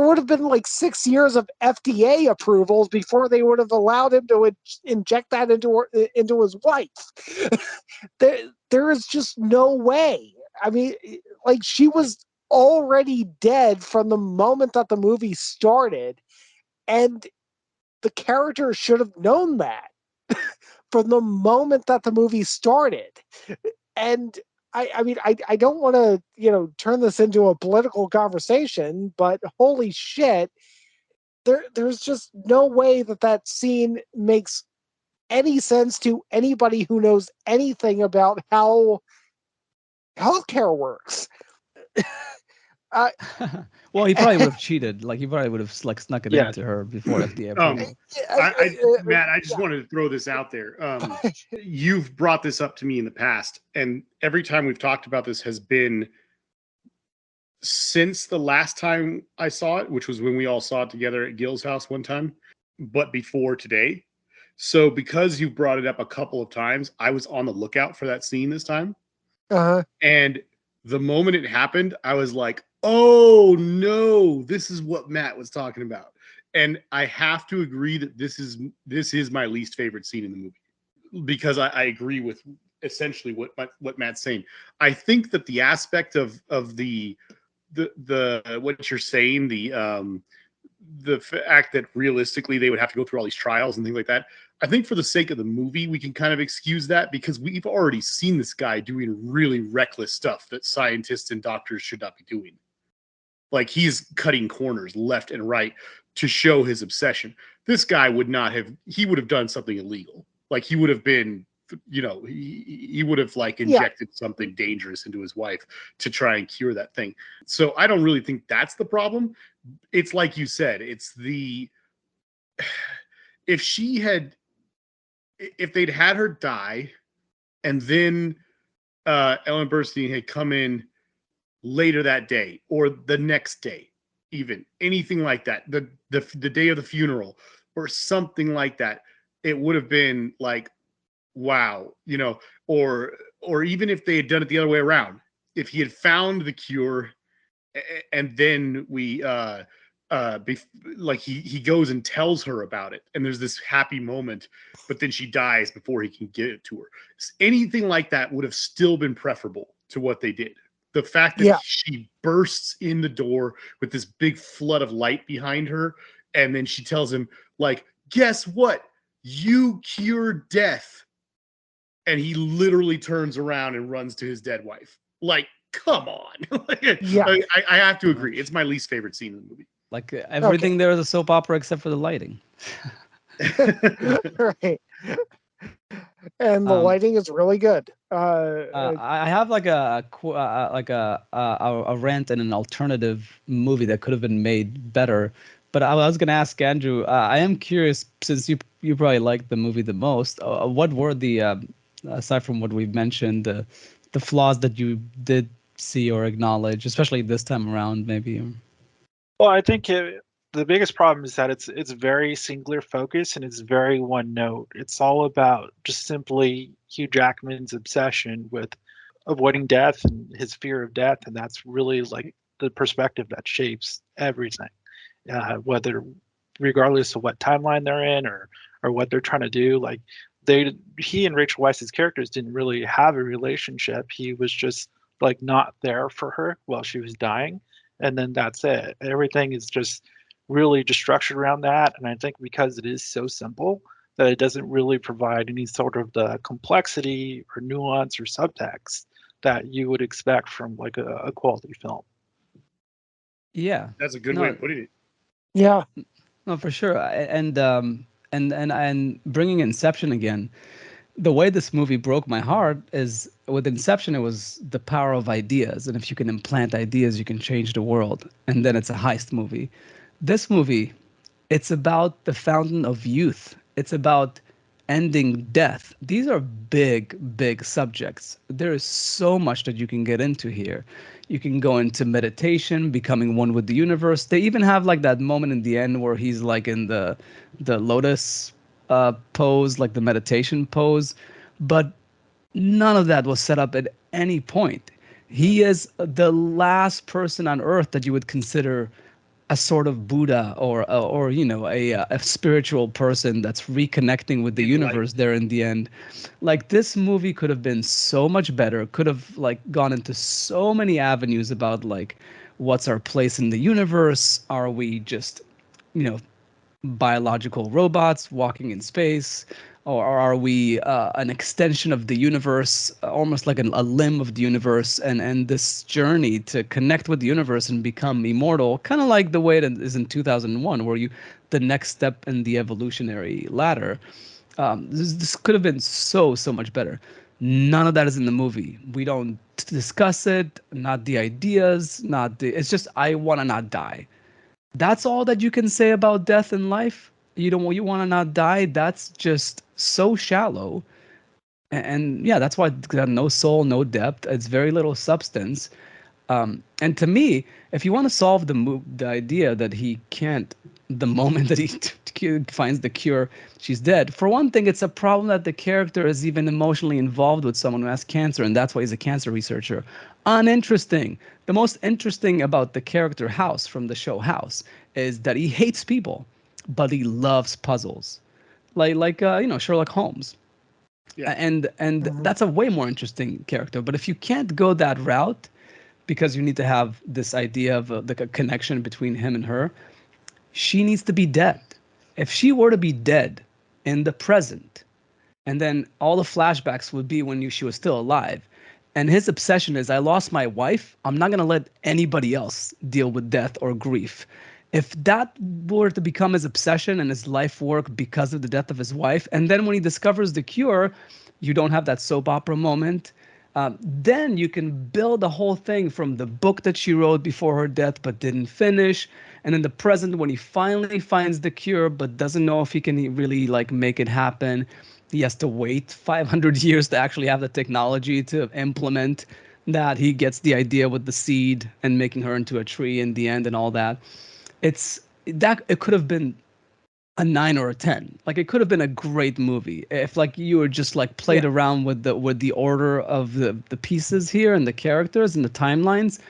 would have been like 6 years of FDA approvals before they would have allowed him to inject that into his wife. There is just no way. I mean, like, she was already dead from the moment that the movie started, and the character should have known that from the moment that the movie started. And I mean, I don't want to, turn this into a political conversation, but holy shit, there's just no way that scene makes any sense to anybody who knows anything about how healthcare works. Well, he probably would have cheated. Like he probably would have like snuck it Yeah. into her before FDA approval. Matt, I just wanted to throw this out there. You've brought this up to me in the past, and every time we've talked about this has been since the last time I saw it, which was when we all saw it together at Gil's house one time, but before today. So because you brought it up a couple of times, I was on the lookout for that scene this time. Uh-huh. And the moment it happened, I was like, oh no, this is what Matt was talking about. And I have to agree that this is my least favorite scene in the movie, because I agree with essentially what Matt's saying. I think that the aspect of the what you're saying, the fact that realistically they would have to go through all these trials and things like that, I think for the sake of the movie, we can kind of excuse that, because we've already seen this guy doing really reckless stuff that scientists and doctors should not be doing. Like, he's cutting corners left and right to show his obsession. This guy would have done something illegal. Like, he would have been, he would have like injected something dangerous into his wife to try and cure that thing. So I don't really think that's the problem. It's like you said, it's if they'd had her die and then Ellen Burstyn had come in later that day or the next day, even anything like that, the day of the funeral or something like that, it would have been like, wow, or even if they had done it the other way around, if he had found the cure and then like he goes and tells her about it, and there's this happy moment, but then she dies before he can get it to her. Anything like that would have still been preferable to what they did. The fact that she bursts in the door with this big flood of light behind her, and then she tells him, like, guess what? You cured death. And he literally turns around and runs to his dead wife. Like, come on. I have to agree. It's my least favorite scene in the movie. Like everything there is a soap opera except for the lighting. Right. And the lighting is really good. I have like a rant and an alternative movie that could have been made better. But I was going to ask Andrew. I am curious, since you probably liked the movie the most. What were the aside from what we've mentioned, the flaws that you did see or acknowledge, especially this time around, maybe. Well, I think the biggest problem is that it's very singular focus and it's very one note. It's all about just simply Hugh Jackman's obsession with avoiding death and his fear of death, and that's really like the perspective that shapes everything, whether regardless of what timeline they're in or what they're trying to do. Like he and Rachel Weisz's characters didn't really have a relationship. He was just like not there for her while she was dying, and then that's it. Everything is just really just structured around that, and I think because it is so simple that it doesn't really provide any sort of the complexity or nuance or subtext that you would expect from like a quality film. Yeah, That's a good way of putting it. Yeah. no, for sure. And bringing Inception again, the way this movie broke my heart is with Inception, it was the power of ideas, and if you can implant ideas, you can change the world. And then it's a heist movie. This movie, it's about the fountain of youth. It's about ending death. These are big, big subjects. There is so much that you can get into here. You can go into meditation, becoming one with the universe. They even have like that moment in the end where he's like in the lotus pose, like the meditation pose. But none of that was set up at any point. He is the last person on earth that you would consider a sort of Buddha or a spiritual person that's reconnecting with the universe there in the end. Like this movie could have been so much better, could have like gone into so many avenues about like what's our place in the universe? Are we just, you know, biological robots walking in space? Or are we an extension of the universe, almost like a limb of the universe, and this journey to connect with the universe and become immortal, kind of like the way it is in 2001, where the next step in the evolutionary ladder. This could have been so much better. None of that is in the movie. We don't discuss it, not the ideas, not the. It's just I want to not die. That's all that you can say about death in life. You want to not die. That's just so shallow. And yeah, that's why it's got no soul, no depth. It's very little substance. And to me, if you want to solve the idea that he can't, the moment that he finds the cure, she's dead. For one thing, it's a problem that the character is even emotionally involved with someone who has cancer, and that's why he's a cancer researcher. Uninteresting. The most interesting about the character House from the show House is that he hates people, but he loves puzzles, like Sherlock Holmes. Yeah. And that's a way more interesting character. But if you can't go that route, because you need to have this idea of the connection between him and her, she needs to be dead. If she were to be dead in the present, and then all the flashbacks would be when she was still alive, and his obsession is, I lost my wife, I'm not going to let anybody else deal with death or grief. If that were to become his obsession and his life work because of the death of his wife, and then when he discovers the cure, you don't have that soap opera moment. Then you can build the whole thing from the book that she wrote before her death but didn't finish, and in the present when he finally finds the cure but doesn't know if he can really like make it happen. He has to wait 500 years to actually have the technology to implement that. He gets the idea with the seed and making her into a tree in the end and all that. It could have been a 9 or a 10. Like it could have been a great movie if like you were just like played around with the order of the pieces here and the characters and the timelines.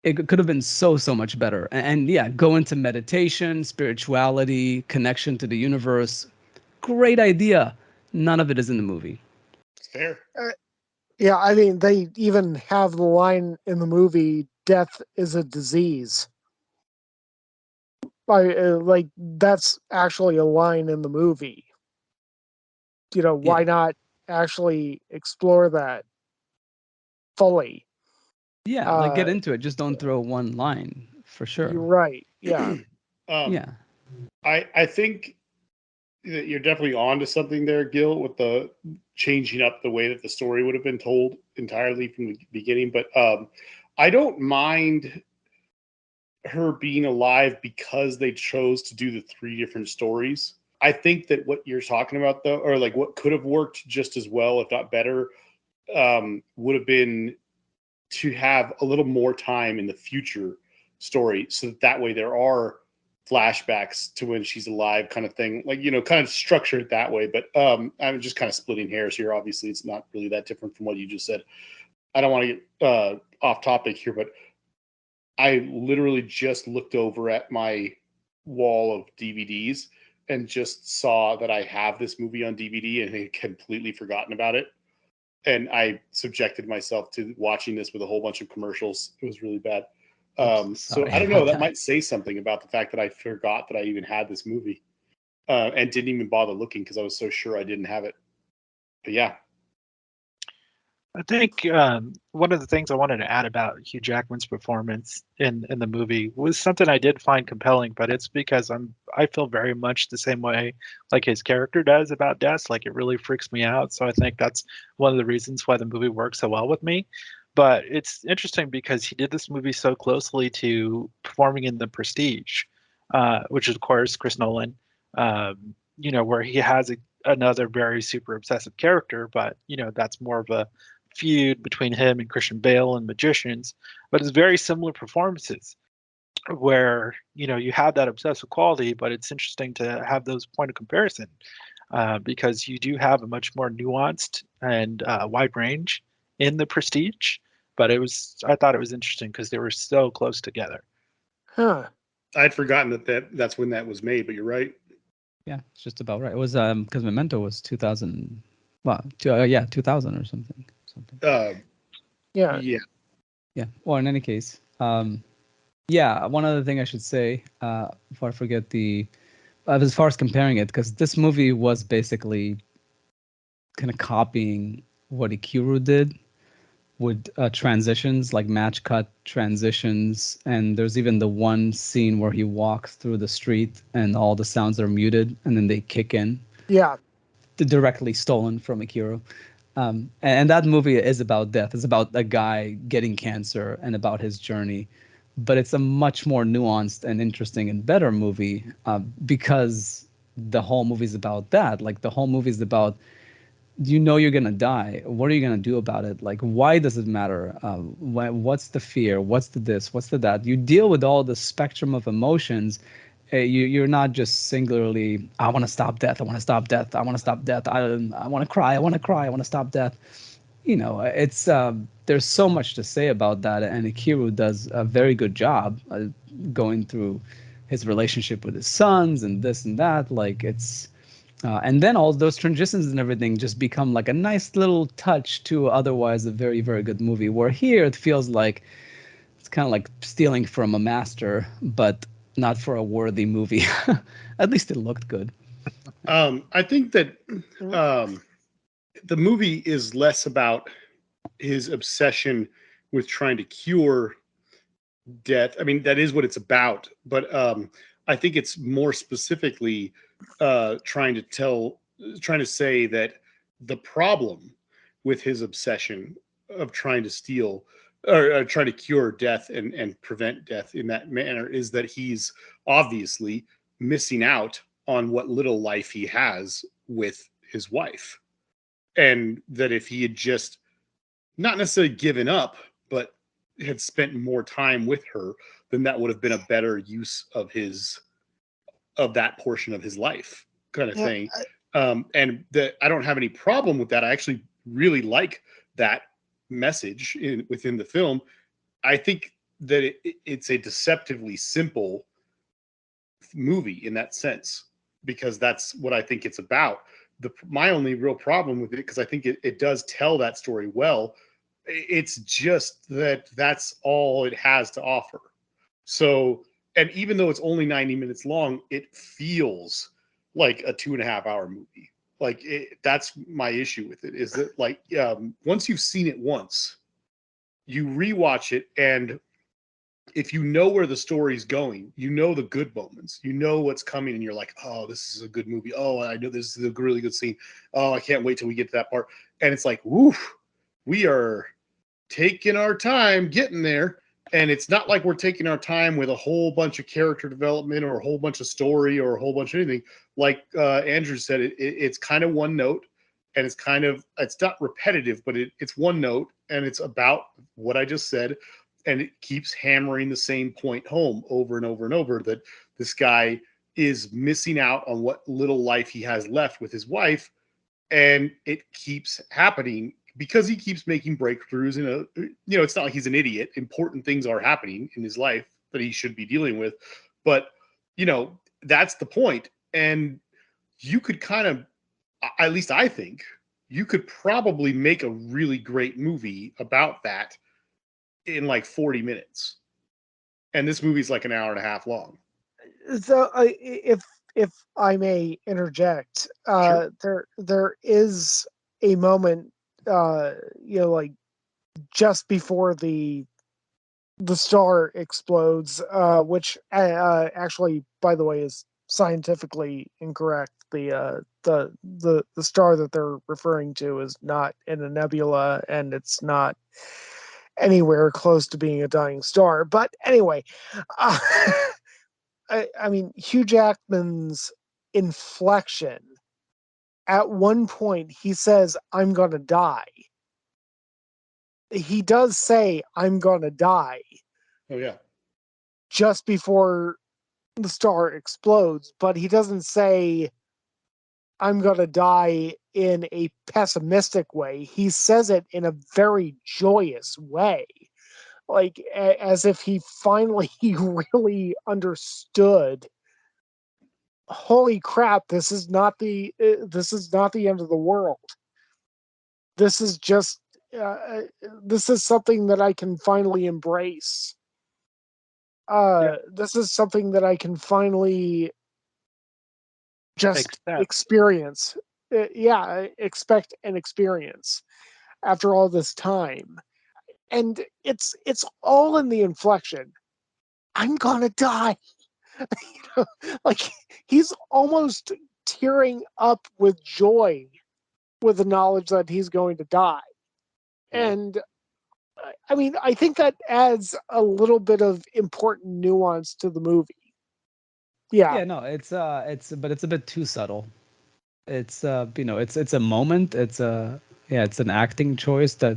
It could have been so much better. And yeah, go into meditation, spirituality, connection to the universe. Great idea. None of it is in the movie. It's fair. Yeah, I mean, they even have the line in the movie, "Death is a disease." Like that's actually a line in the movie. Why Yeah. not actually explore that fully? Yeah, like get into it. Just don't throw one line for sure. You're right. Yeah. Yeah. I think that you're definitely on to something there, Gil, with the changing up the way that the story would have been told entirely from the beginning. But I don't mind her being alive because they chose to do the three different stories. I think that what you're talking about, though, or like what could have worked just as well, if not better, would have been to have a little more time in the future story, so that way there are flashbacks to when she's alive, kind of thing. Like, kind of structure it that way. But I'm just kind of splitting hairs here. Obviously, it's not really that different from what you just said. I don't want to get off topic here, but I literally just looked over at my wall of DVDs and just saw that I have this movie on DVD and had completely forgotten about it. And I subjected myself to watching this with a whole bunch of commercials. It was really bad. So I don't know. That might say something about the fact that I forgot that I even had this movie and didn't even bother looking because I was so sure I didn't have it. But yeah. I think one of the things I wanted to add about Hugh Jackman's performance in the movie was something I did find compelling, but it's because I feel very much the same way like his character does about death. Like, it really freaks me out. So I think that's one of the reasons why the movie works so well with me. But it's interesting because he did this movie so closely to performing in The Prestige, which is, of course, Chris Nolan, where he has another very super obsessive character, but, that's more of a feud between him and Christian Bale and Magicians. But it's very similar performances where, you have that obsessive quality, but it's interesting to have those point of comparison because you do have a much more nuanced and wide range in The Prestige. But I thought it was interesting because they were so close together. Huh. I'd forgotten that's when that was made, but you're right. Yeah, it's just about right. It was because Memento was 2000. Well, 2000 or something. Yeah. Yeah. Well, in any case, yeah. One other thing I should say before I forget as far as comparing it, because this movie was basically kind of copying what Ikiru did with transitions, like match cut transitions, and there's even the one scene where he walks through the street and all the sounds are muted and then they kick in. Yeah. Directly stolen from Ikiru. And that movie is about death. It's about a guy getting cancer and about his journey. But it's a much more nuanced and interesting and better movie because the whole movie is about that. Like, the whole movie is about, you're going to die. What are you going to do about it? Like, why does it matter? What's the fear? What's the this? What's the that? You deal with all the spectrum of emotions. You're not just singularly, I want to stop death. I want to stop death. I want to stop death. I want to cry. I want to cry. I want to stop death. It's there's so much to say about that. And Ikiru does a very good job going through his relationship with his sons and this and that. Like, it's, and then all those transitions and everything just become like a nice little touch to otherwise a very, very good movie. Where here it feels like it's kind of like stealing from a master, but not for a worthy movie. At least it looked good. I think that the movie is less about his obsession with trying to cure death. I mean, that is what it's about, but I think it's more specifically trying to say that the problem with his obsession of trying to steal or trying to cure death and prevent death in that manner is that he's obviously missing out on what little life he has with his wife. And that if he had just not necessarily given up, but had spent more time with her, then that would have been a better use of that portion of his life, kind of thing. And I don't have any problem with that. I actually really like that message within the film. I think that it's a deceptively simple movie in that sense, because that's what I think it's about. My only real problem with it, because I think it does tell that story well, it's just that's all it has to offer. So, and even though it's only 90 minutes long, it feels like a 2.5 hour movie. Like, that's my issue with it, is that, like, once you've seen it once, you rewatch it, and if you know where the story's going, you know the good moments, you know what's coming, and you're like, oh, this is a good movie. Oh, I know this is a really good scene. Oh, I can't wait till we get to that part. And it's like, woof, we are taking our time getting there. And it's not like we're taking our time with a whole bunch of character development or a whole bunch of story or a whole bunch of anything. Like Andrew said, it's kind of one note. and it's not repetitive, but it's one note, and it's about what I just said, and it keeps hammering the same point home over and over and over, that this guy is missing out on what little life he has left with his wife, and it keeps happening because he keeps making breakthroughs. It's not like he's an idiot. Important things are happening in his life that he should be dealing with, but that's the point. And you could kind of, at least I think, you could probably make a really great movie about that in like 40 minutes. And this movie's like an hour and a half long. So, if I may interject, Sure. there is a moment, like just before the star explodes, which actually, by the way, is scientifically incorrect. The star that they're referring to is not in a nebula, and it's not anywhere close to being a dying star. But anyway, uh, I mean, Hugh Jackman's inflection, at one point he says, "I'm gonna die." He does say, "I'm gonna die," Oh yeah. just before the star explodes, but he doesn't say, "I'm gonna die" in a pessimistic way. He says it in a very joyous way, like as if he finally really understood, holy crap, this is not the end of the world. This is just this is something that I can finally embrace. Yeah. This is something that I can finally just Accept. experience. Expect and experience after all this time. And it's all in the inflection. "I'm gonna die." Like, he's almost tearing up with joy with the knowledge that he's going to die. Yeah. And I mean, I think that adds a little bit of important nuance to the movie. Yeah. Yeah, no, but it's a bit too subtle. It's it's a moment. It's an acting choice that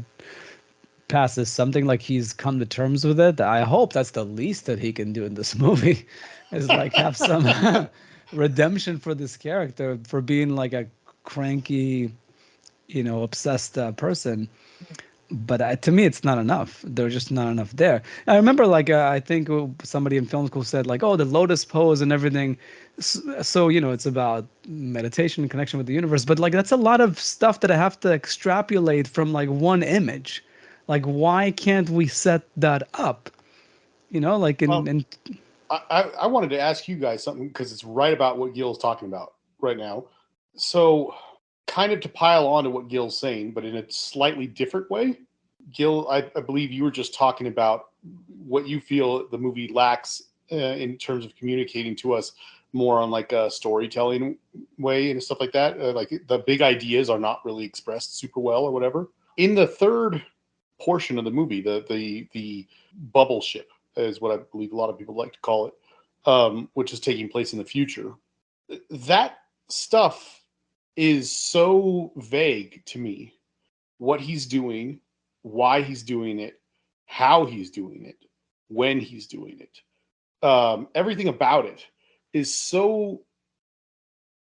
passes something like he's come to terms with it. I hope that's the least that he can do in this movie, is like have some redemption for this character for being like a cranky, obsessed person. But to me, it's not enough. There's just not enough there. I remember, like, I think somebody in film school said, like, oh, the lotus pose and everything. So, it's about meditation and connection with the universe. But, like, that's a lot of stuff that I have to extrapolate from, like, one image. Like, why can't we set that up? Like, Well, I wanted to ask you guys something, because it's right about what Gil's talking about right now. So, kind of to pile on to what Gil's saying, but in a slightly different way. Gil, I believe you were just talking about what you feel the movie lacks in terms of communicating to us more on like a storytelling way and stuff like that. Like the big ideas are not really expressed super well or whatever. In the third portion of the movie, the bubble ship is what I believe a lot of people like to call it, which is taking place in the future. That stuff is so vague to me. What he's doing, why he's doing it, how he's doing it, when he's doing it. Everything about it is so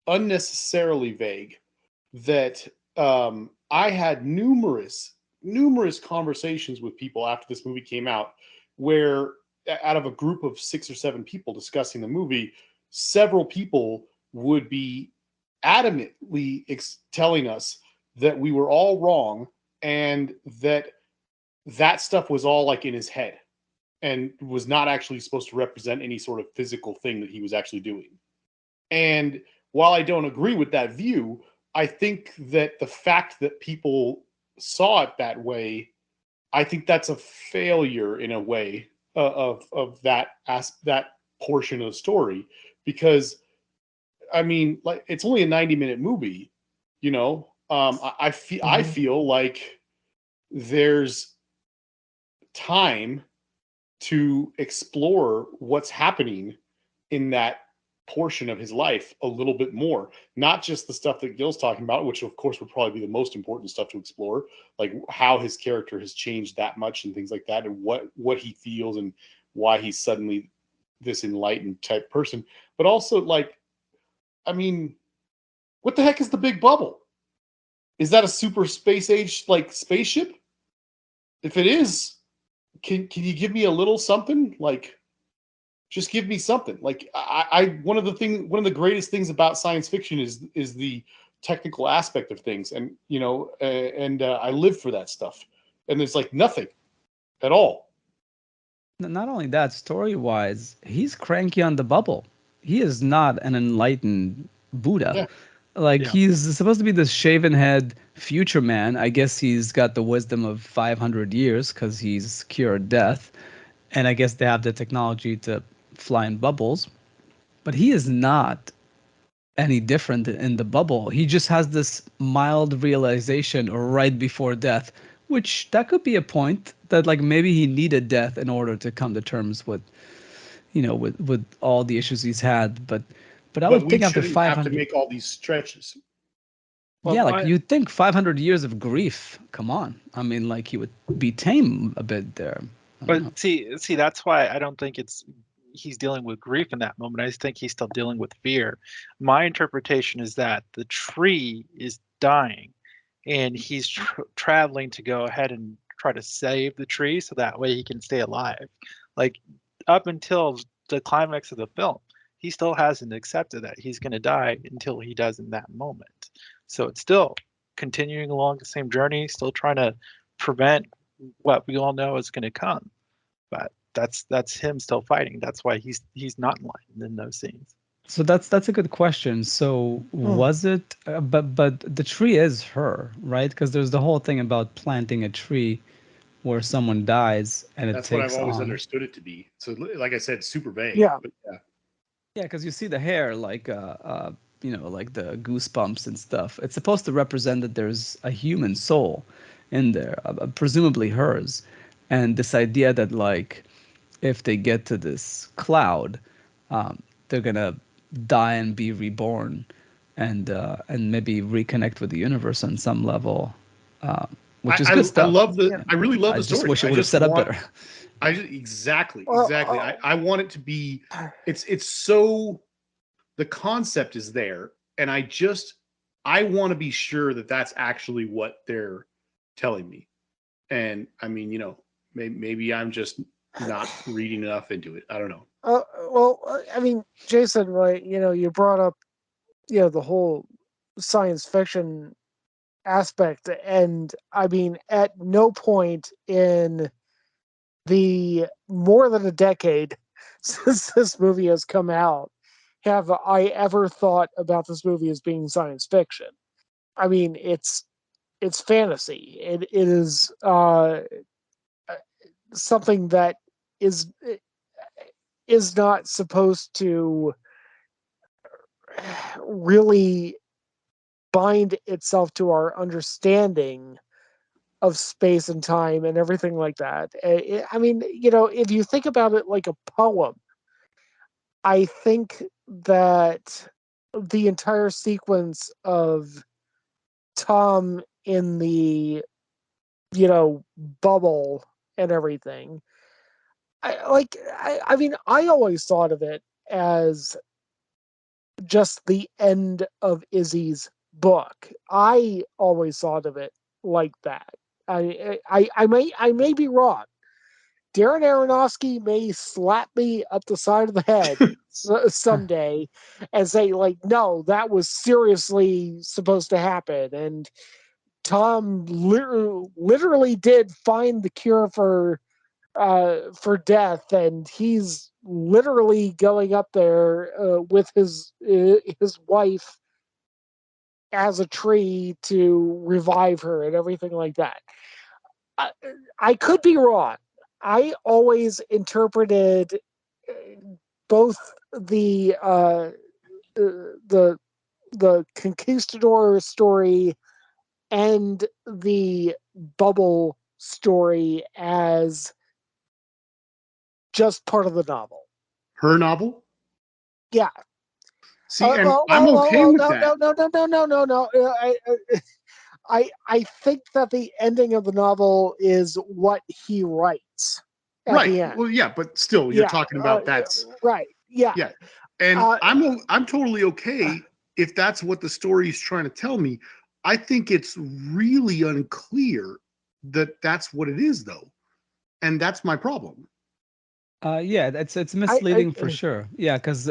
unnecessarily vague that I had numerous conversations with people after this movie came out, where out of a group of 6 or 7 people discussing the movie, several people would be adamantly telling us that we were all wrong, and that stuff was all like in his head and was not actually supposed to represent any sort of physical thing that he was actually doing. And while I don't agree with that view, I think that the fact that people saw it that way, I think that's a failure in a way of that portion of the story, because I mean, like, it's only a 90-minute movie, I feel like there's time to explore what's happening in that portion of his life a little bit more, not just the stuff that Gil's talking about, which of course would probably be the most important stuff to explore, like how his character has changed that much and things like that, and what he feels and why he's suddenly this enlightened type person. But also, like, I mean, what the heck is the big bubble? Is that a super space age like spaceship? If it is, can you give me a little something? Like, just give me something. Like, one of the greatest things about science fiction is the technical aspect of things, and I live for that stuff. And there's like nothing at all. Not only that, story-wise, he's cranky on the bubble. He is not an enlightened Buddha. Yeah. Like, Yeah. he's supposed to be this shaven head future man. I guess he's got the wisdom of 500 years because he's cured death. And I guess they have the technology to fly in bubbles. But he is not any different in the bubble. He just has this mild realization right before death, which that could be a point that like maybe he needed death in order to come to terms with, with all the issues he's had. But I But would we think after shouldn't have to 500, make all these stretches. Well, yeah, like you'd think 500 years of grief. Come on, I mean, like he would be tame a bit there. I don't know. But see, that's why I don't think he's dealing with grief in that moment. I just think he's still dealing with fear. My interpretation is that the tree is dying, and he's traveling to go ahead and try to save the tree so that way he can stay alive. Like up until the climax of the film, he still hasn't accepted that he's going to die until he does in that moment. So it's still continuing along the same journey, still trying to prevent what we all know is going to come. But that's him still fighting. That's why he's not enlightened in those scenes. So that's a good question. So was it? But the tree is her, right? Because there's the whole thing about planting a tree where someone dies and it That's what I've takes always on. understood it to be. So, like I said, super vague. Yeah. But yeah. Yeah, because you see the hair, like like the goosebumps and stuff. It's supposed to represent that there's a human soul in there, presumably hers, and this idea that like if they get to this cloud, they're gonna die and be reborn, and maybe reconnect with the universe on some level, which is good I stuff. love the. Yeah. I really love I the just story. wish it I would have just set up want. better. Exactly. Well, I want it to be. It's so. The concept is there, and I want to be sure that that's actually what they're telling me. And I mean, maybe I'm just not reading enough into it. I don't know. I mean, Jason, right? You brought up, the whole science fiction aspect, and I mean, at no point in the more than a decade since this movie has come out have I ever thought about this movie as being science fiction. I mean, it's fantasy. It is something that is not supposed to really bind itself to our understanding of space and time and everything like that. I mean, if you think about it like a poem, I think that the entire sequence of Tom in the, bubble and everything, I mean, I always thought of it as just the end of Izzy's book. I always thought of it like that. I may be wrong. Darren Aronofsky may slap me up the side of the head someday and say, like, no, that was seriously supposed to happen. And Tom literally did find the cure for death, and he's literally going up there with his wife as a tree to revive her and everything like that. I, I could be wrong. I always interpreted both the the conquistador story and the bubble story as just part of the novel. Her novel. Yeah. See, and I'm okay with no, that. no. I think that the ending of the novel is what he writes at the Right. end. Well, yeah, but still, you're talking about that's right. Yeah. yeah. And Uh, I'm totally okay if that's what the story is trying to tell me. I think it's really unclear that that's what it is, though, and that's my problem. Yeah, it's misleading for sure. Yeah, because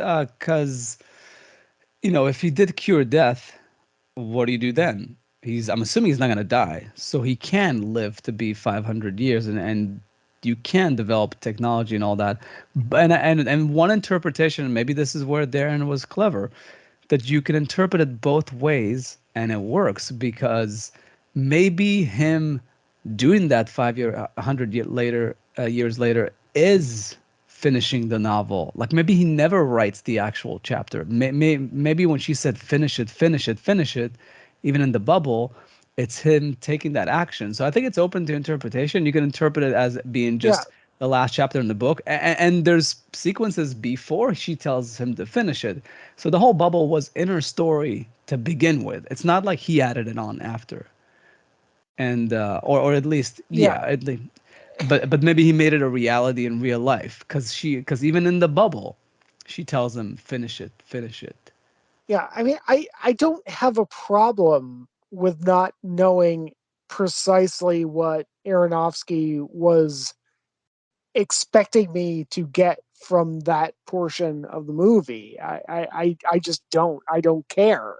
if he did cure death, what do you do then? I'm assuming he's not gonna die, so he can live to be 500 years, and you can develop technology and all that. And one interpretation, maybe this is where Darren was clever, that you can interpret it both ways, and it works because maybe him doing that 100 years later is finishing the novel. Like maybe he never writes the actual chapter. Maybe when she said finish it, finish it, finish it, even in the bubble, it's him taking that action. So I think it's open to interpretation. You can interpret it as being just the last chapter in the book, and there's sequences before she tells him to finish it. So the whole bubble was in her story to begin with. It's not like he added it on after. And or at least at least, but maybe he made it a reality in real life because even in the bubble, she tells him finish it, finish it. Yeah, I mean, I don't have a problem with not knowing precisely what Aronofsky was expecting me to get from that portion of the movie. I just don't. I don't care.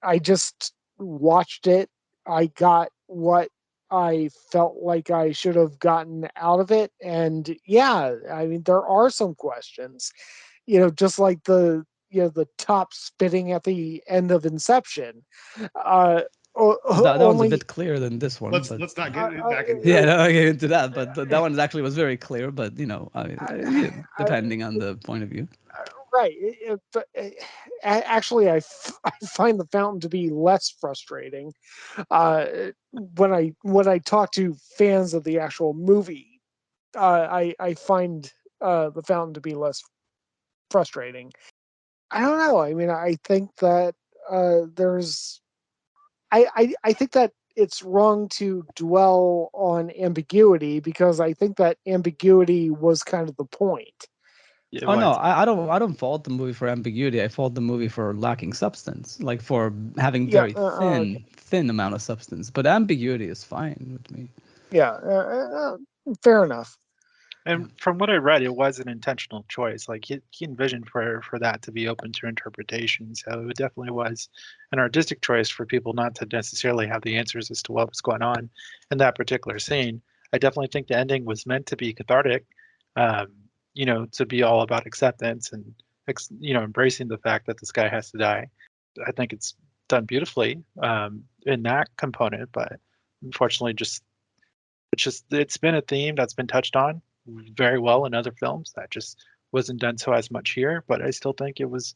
I just watched it. I got what I felt like I should have gotten out of it. And yeah, I mean, there are some questions, just like the top spitting at the end of Inception. Uh, That one's a only, bit clearer than this one, but Let's not get back into yeah, that. no, I get into that. But that one is actually was very clear. But I mean, depending on the point of view. right. But actually, I find the fountain to be less frustrating when I talk to fans of the actual movie. I find the fountain to be less frustrating. I don't know. I mean, I think that there's. I think that it's wrong to dwell on ambiguity because I think that ambiguity was kind of the point. It Oh no, was. I don't fault the movie for ambiguity. I fault the movie for lacking substance, like for having Yeah. very Okay. thin amount of substance. But ambiguity is fine with me. Yeah. Fair enough. Yeah. And from what I read, it was an intentional choice. Like he envisioned for that to be open to interpretation. So it definitely was an artistic choice for people not to necessarily have the answers as to what was going on in that particular scene. I definitely think the ending was meant to be cathartic, to be all about acceptance and embracing the fact that this guy has to die. I think it's done beautifully in that component, but unfortunately, it's been a theme that's been touched on very well in other films that just wasn't done so as much here. But I still think it was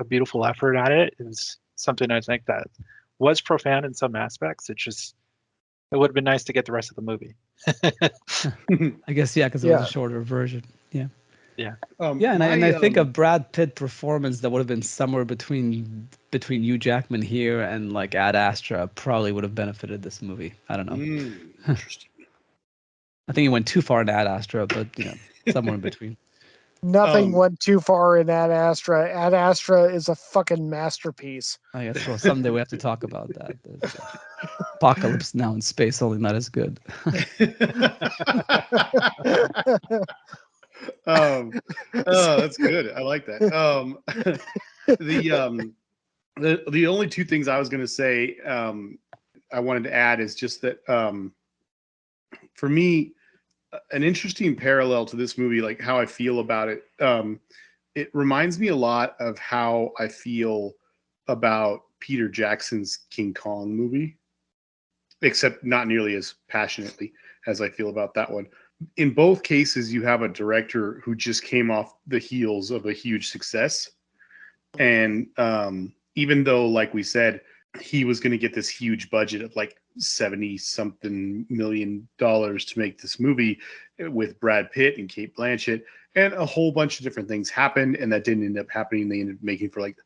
a beautiful effort at it. It was something I think that was profound in some aspects. It would have been nice to get the rest of the movie. I guess yeah, because it was a shorter version. Yeah. Yeah. Yeah, and I think a Brad Pitt performance that would have been somewhere between Hugh Jackman here and like Ad Astra probably would have benefited this movie. I don't know. Interesting. I think he went too far in Ad Astra, but somewhere in between. Nothing went too far in Ad Astra. Ad Astra is a fucking masterpiece. I guess well someday we have to talk about that. Apocalypse Now in space, only not as good. That's good. I like that. The only two things I was going to say I wanted to add is just that for me, an interesting parallel to this movie, like how I feel about it. It reminds me a lot of how I feel about Peter Jackson's King Kong movie, except not nearly as passionately as I feel about that one. In both cases, you have a director who just came off the heels of a huge success. And even though, like we said, he was going to get this huge budget of like 70 something $million to make this movie with Brad Pitt and Kate Blanchett, and a whole bunch of different things happened, and that didn't end up happening. They ended up making for like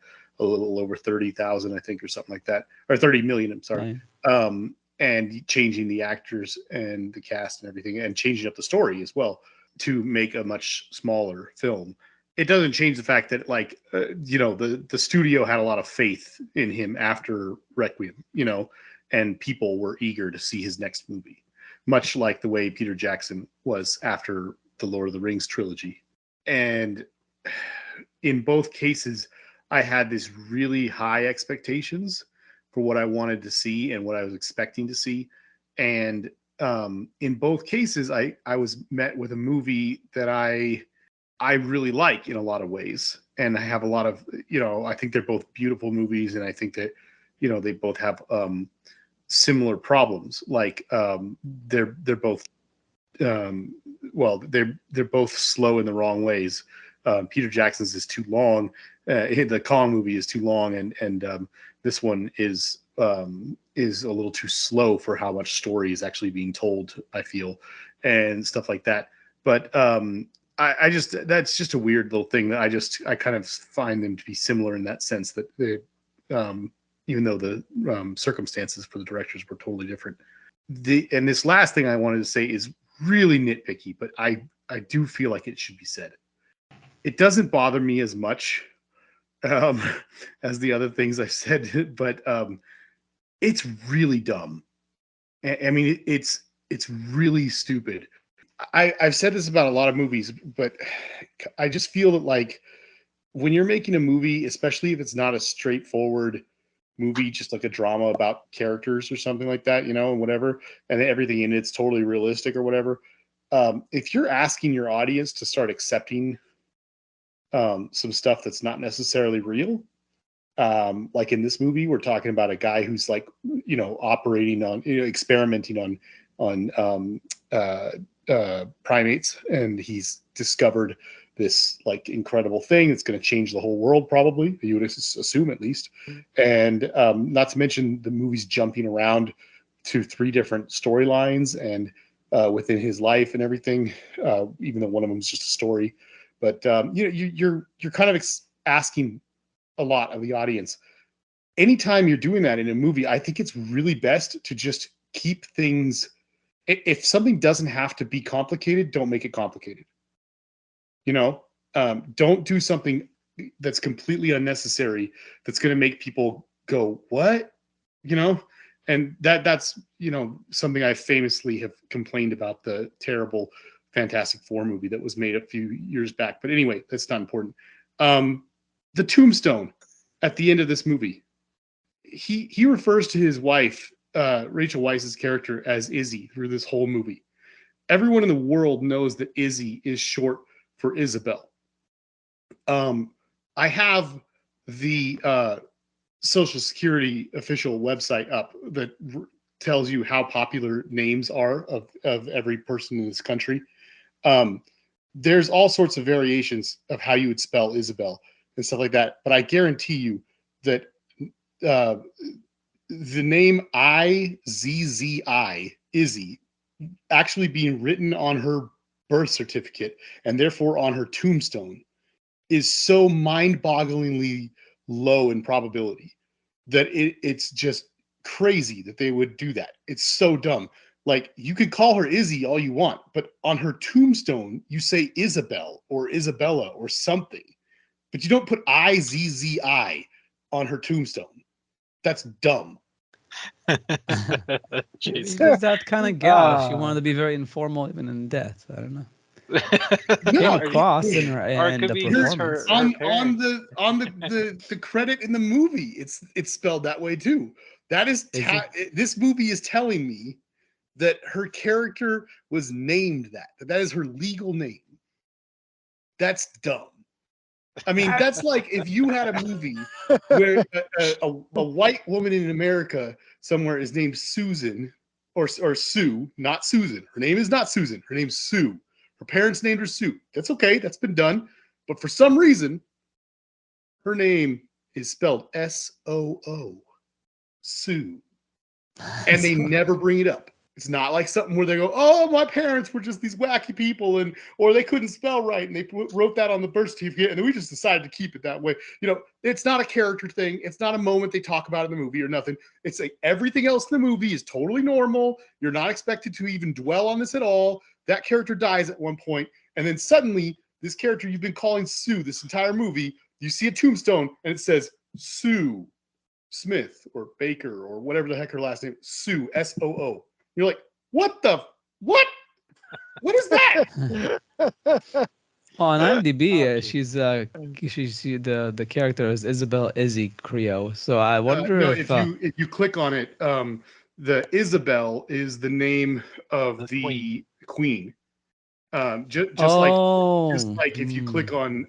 a little over 30,000, I think, or something like that, or 30 million. I'm sorry. Right. And changing the actors and the cast and everything, and changing up the story as well to make a much smaller film. It doesn't change the fact that, like, the studio had a lot of faith in him after Requiem, and people were eager to see his next movie, much like the way Peter Jackson was after the Lord of the Rings trilogy. And in both cases, I had these really high expectations for what I wanted to see and what I was expecting to see. And in both cases, I was met with a movie that I really like in a lot of ways. And I have a lot of, I think they're both beautiful movies. And I think that, they both have similar problems. Like they're both, they're both slow in the wrong ways. Peter Jackson's is too long. The Kong movie is too long, and this one is a little too slow for how much story is actually being told, I feel, and stuff like that. But I just, that's just a weird little thing that I kind of find them to be similar in that sense, that they, even though the circumstances for the directors were totally different. And this last thing I wanted to say is really nitpicky, but I do feel like it should be said. It doesn't bother me as much as the other things I said, but it's really dumb. I mean, it's really stupid. I've said this about a lot of movies, but I just feel that, like, when you're making a movie, especially if it's not a straightforward movie, just like a drama about characters or something like that, and whatever, and everything in it's totally realistic or whatever. If you're asking your audience to start accepting some stuff that's not necessarily real, like in this movie, we're talking about a guy who's, like, operating on, experimenting on primates, and he's discovered this, like, incredible thing that's going to change the whole world, probably, you would assume, at least. And not to mention the movie's jumping around to 3 different storylines and within his life and everything, even though one of them is just a story. But you're kind of asking a lot of the audience. Anytime you're doing that in a movie, I think it's really best to just keep things. If something doesn't have to be complicated, don't make it complicated. Don't do something that's completely unnecessary, that's going to make people go, what? And that's something I famously have complained about, the terrible Fantastic Four movie that was made a few years back. But anyway, that's not important. The tombstone at the end of this movie, he refers to his wife, Rachel Weisz's character, as Izzy through this whole movie. Everyone in the world knows that Izzy is short for Isabel. I have the Social Security official website up that tells you how popular names are of every person in this country. There's all sorts of variations of how you would spell Isabel and stuff like that. But I guarantee you that the name Izzi, Izzy, actually being written on her birth certificate and therefore on her tombstone, is so mind-bogglingly low in probability that it's just crazy that they would do that. It's so dumb. Like, you could call her Izzy all you want, but on her tombstone, you say Isabel or Isabella or something, but you don't put Izzi on her tombstone. That's dumb. She's that kind of gal. She wanted to be very informal, even in death. I don't know. No, Came across in her and the performance. on the credit in the movie, it's spelled that way too. That is this movie is telling me that her character was named that is her legal name. That's dumb. I mean, that's like if you had a movie where a white woman in America somewhere is named Susan or Sue, not Susan. Her name is not Susan. Her name's Sue. Her parents named her Sue. That's okay. That's been done. But for some reason, her name is spelled S-O-O. Sue. And they never bring it up. It's not like something where they go, "Oh, my parents were just these wacky people," or they couldn't spell right and they wrote that on the birth certificate, and then we just decided to keep it that way. It's not a character thing. It's not a moment they talk about in the movie or nothing. It's like everything else in the movie is totally normal. You're not expected to even dwell on this at all. That character dies at one point, and then suddenly this character you've been calling Sue this entire movie, you see a tombstone and it says Sue Smith or Baker or whatever the heck her last name, Sue, S-O-O. You're like, what? What is that? On IMDb, Oh, she's the character is Isabel Izzy Creo. So I wonder No, if if you click on it, the Isabel is the name of the queen. Just like if you click on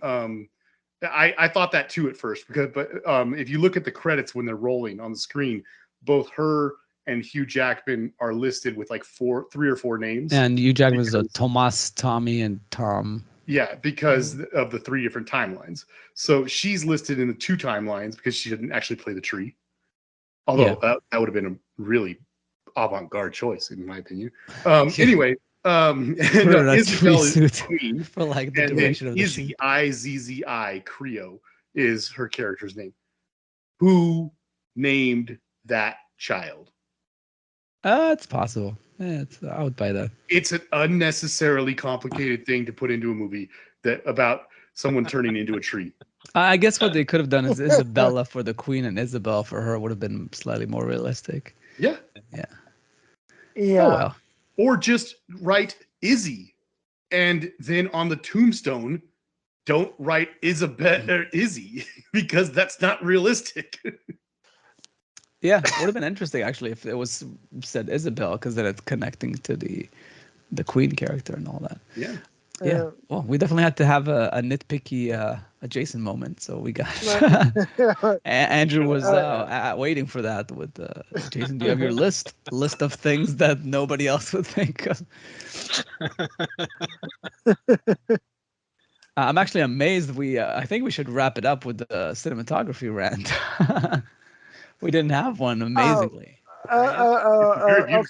I thought that too at first but if you look at the credits when they're rolling on the screen, both her and Hugh Jackman are listed with like 3 or 4 names. And Hugh Jackman's a Tomas, Tommy, and Tom. Yeah, because of the 3 different timelines. So she's listed in the 2 timelines because she didn't actually play the tree. Although that would have been a really avant-garde choice, in my opinion. Anyway, Isabel is queen for like the duration of the Izzy, scene. Izzi Creo is her character's name. Who named that child? It's possible. I would buy that. It's an unnecessarily complicated thing to put into a movie about someone turning into a tree. I guess what they could have done is Isabella for the queen and Isabel for her would have been slightly more realistic. Yeah. Yeah. Yeah. Oh, well. Or just write Izzy, and then on the tombstone, don't write Isabel or Izzy because that's not realistic. Yeah, it would have been interesting actually if it was said Isabel, because then it's connecting to the queen character and all that. Yeah. Yeah. Well, we definitely had to have a nitpicky adjacent moment, so we got Andrew was waiting for that with Jason. Do you have your list of things that nobody else would think of? I'm actually amazed. I think we should wrap it up with the cinematography rant. We didn't have one, amazingly. Okay.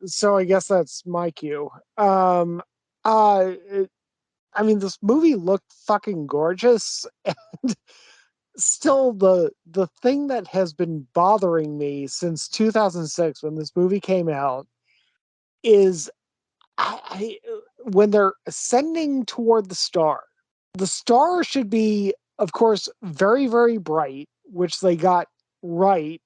So I guess that's my cue. I mean, this movie looked fucking gorgeous, and still the thing that has been bothering me since 2006 when this movie came out is when they're ascending toward the star should be, of course, very, very bright, which they got right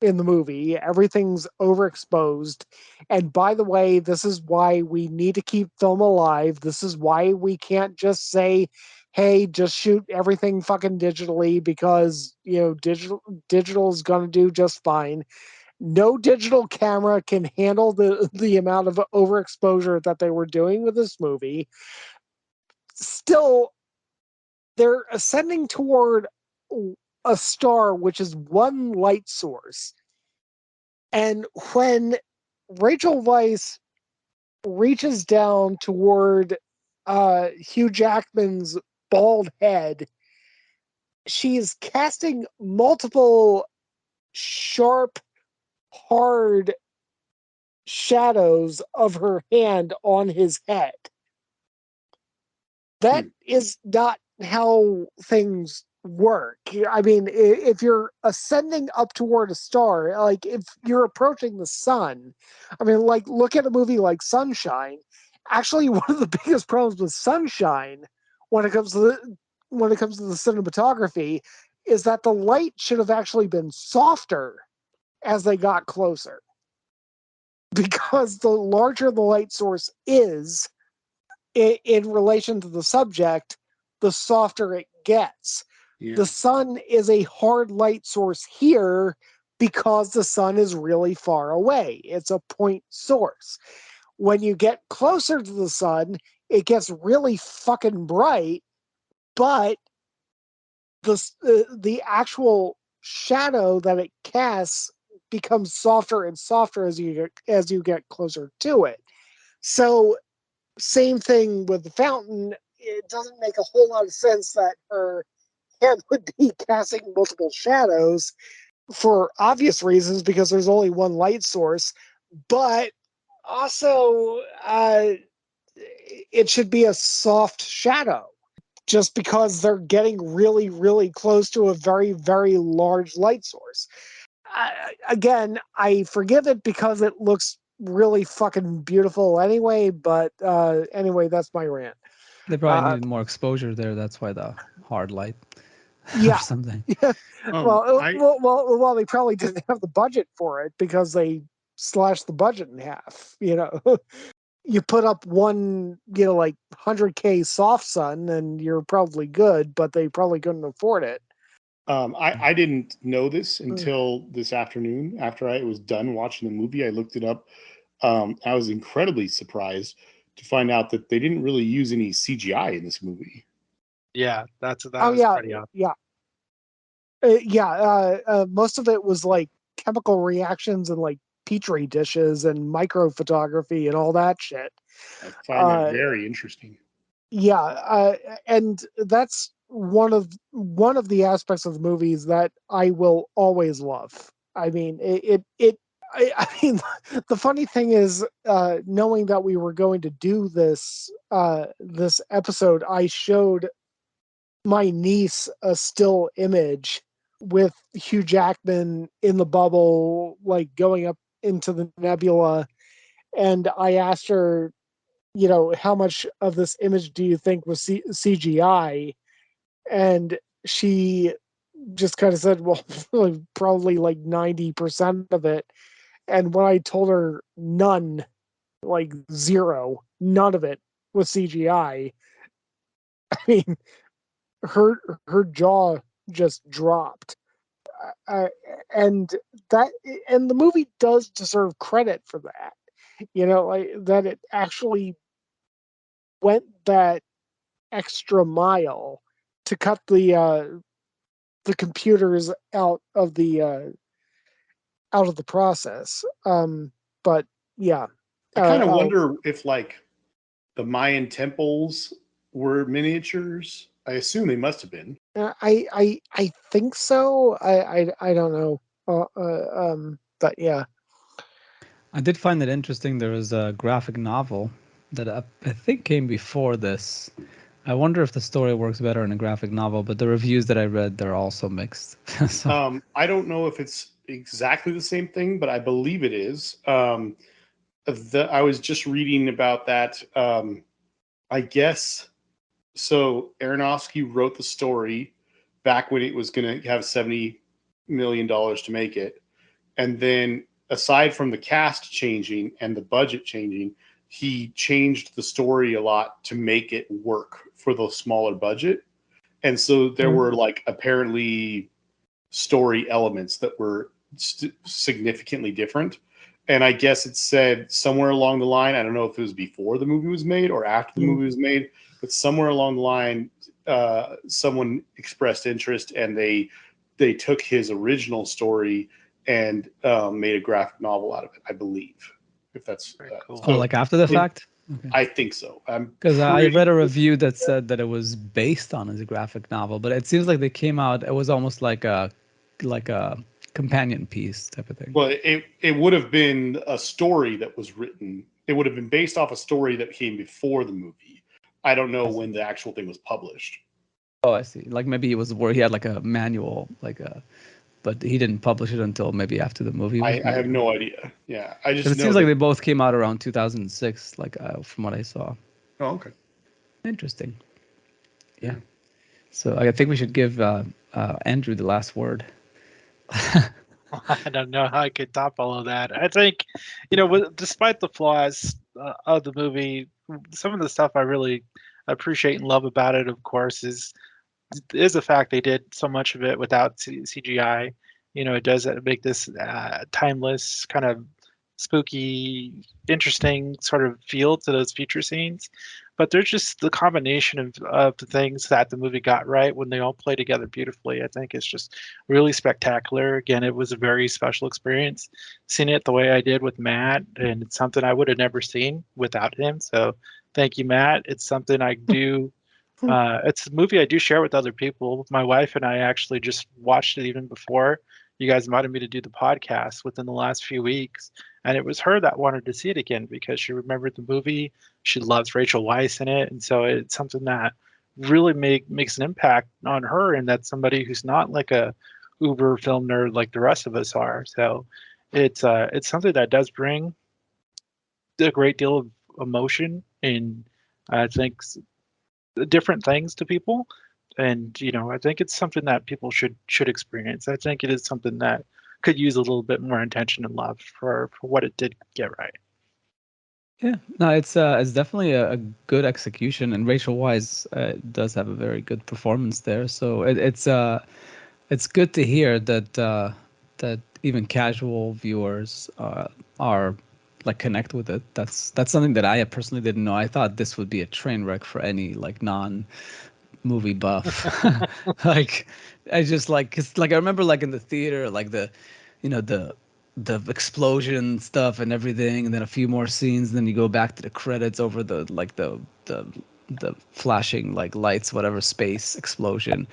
in the movie. Everything's overexposed. And by the way, this is why we need to keep film alive. This is why we can't just say, hey, just shoot everything fucking digitally because, digital is going to do just fine. No digital camera can handle the amount of overexposure that they were doing with this movie. Still, they're ascending toward a star which is one light source. And when Rachel Weisz reaches down toward Hugh Jackman's bald head, she's casting multiple sharp, hard shadows of her hand on his head. That is not how things work. I mean, if you're ascending up toward a star, like if you're approaching the sun, I mean, like look at a movie like Sunshine. Actually, one of the biggest problems with Sunshine when it comes to the cinematography is that the light should have actually been softer as they got closer. Because the larger the light source is in relation to the subject, the softer it gets. Yeah. The sun is a hard light source here because the sun is really far away. It's a point source. When you get closer to the sun, it gets really fucking bright, but the actual shadow that it casts becomes softer and softer as you get closer to it. So same thing with the fountain. It doesn't make a whole lot of sense that her head would be casting multiple shadows for obvious reasons because there's only one light source, but also it should be a soft shadow just because they're getting really, really close to a very, very large light source. Again, I forgive it because it looks really fucking beautiful anyway, but anyway, that's my rant. They probably needed more exposure there. That's why the hard light or Yeah. something. Yeah. Well, I well, they probably didn't have the budget for it because they slashed the budget in half. You put up one, like 100K soft sun, and you're probably good, but they probably couldn't afford it. I didn't know this until this afternoon after I was done watching the movie. I looked it up. I was incredibly surprised to find out that they didn't really use any CGI in this movie. Yeah, that Oh was yeah, pretty awesome. yeah. Most of it was like chemical reactions and like petri dishes and micro photography and all that shit. I find that very interesting. Yeah, and that's one of the aspects of the movies that I will always love. I mean, I mean, the funny thing is, knowing that we were going to do this episode, I showed my niece a still image with Hugh Jackman in the bubble, like going up into the nebula, and I asked her, how much of this image do you think was CGI? And she just kind of said, well, probably like 90% of it. And when I told her none, like zero, none of it was CGI, I mean, her jaw just dropped. Uh, and that and the movie does deserve credit for that. Like that it actually went that extra mile to cut the computers out of the process. But yeah, I kind of I'll, wonder if like the Mayan temples were miniatures. I assume they must have been. I think so. I don't know. But yeah. I did find it interesting. There was a graphic novel that I think came before this. I wonder if the story works better in a graphic novel, but the reviews that I read, they're also mixed. So I don't know if it's exactly the same thing, but I believe it is. I was just reading about that. I guess so. Aronofsky wrote the story back when it was going to have $70 million to make it, and then aside from the cast changing and the budget changing, he changed the story a lot to make it work for the smaller budget. And so there were like apparently story elements that were significantly different. And I guess it said somewhere along the line, I don't know if it was before the movie was made or after the movie was made, but somewhere along the line, someone expressed interest and they took his original story and made a graphic novel out of it, I believe. If that's cool. oh, like after the fact? I think so. Because I read a review that said that it was based on his graphic novel, but it seems like they came out. It was almost like a companion piece type of thing. Well, it would have been a story that was written. It would have been based off a story that came before the movie. I don't know when the actual thing was published. Oh, I see. Like maybe it was where he had like a manual, but he didn't publish it until maybe after the movie. I have no idea. Yeah, I just know it seems like they both came out around 2006, from what I saw. Oh, okay. Interesting. Yeah. So I think we should give Andrew the last word. I don't know how I could top all of that. I think, despite the flaws of the movie, some of the stuff I really appreciate and love about it, of course, is the fact they did so much of it without CGI. It does make this timeless, kind of spooky, interesting sort of feel to those future scenes. But there's just the combination of the things that the movie got right when they all play together beautifully. I think it's just really spectacular. Again, it was a very special experience seeing it the way I did with Matt, and it's something I would have never seen without him. So thank you, Matt. It's something I do. It's a movie I do share with other people. My wife and I actually just watched it even before you guys invited me to do the podcast within the last few weeks, and it was her that wanted to see it again because she remembered the movie. She loves Rachel Weisz in it, and so it's something that really makes an impact on her, and that's somebody who's not like a uber film nerd like the rest of us are. So it's something that does bring a great deal of emotion and I think different things to people. And I think it's something that people should experience. I think it is something that could use a little bit more attention and love for what it did get right. Yeah, no, it's definitely a good execution, and Rachel Weisz does have a very good performance there. So it's good to hear that that even casual viewers are like connect with it. That's something that I personally didn't know. I thought this would be a train wreck for any like non movie buff. Like I just like, 'cause like I remember like in the theater, like you know the explosion stuff and everything, and then a few more scenes, then you go back to the credits over the like the flashing like lights, whatever, space explosion.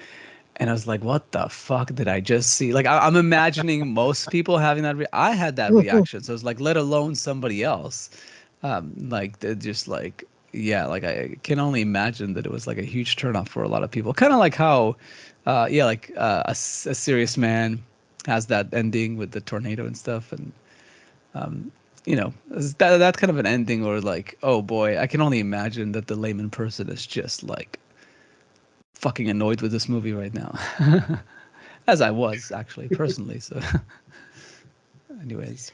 And I was like, what the fuck did I just see? Like I'm imagining most people having that I had that reaction. So it's like, let alone somebody else. Like they're just like, yeah, like I can only imagine that it was like a huge turnoff for a lot of people. Kind of like how yeah, like a Serious Man has that ending with the tornado and stuff. And that kind of an ending, or like, oh boy, I can only imagine that the layman person is just like fucking annoyed with this movie right now. As I was actually personally. So anyways,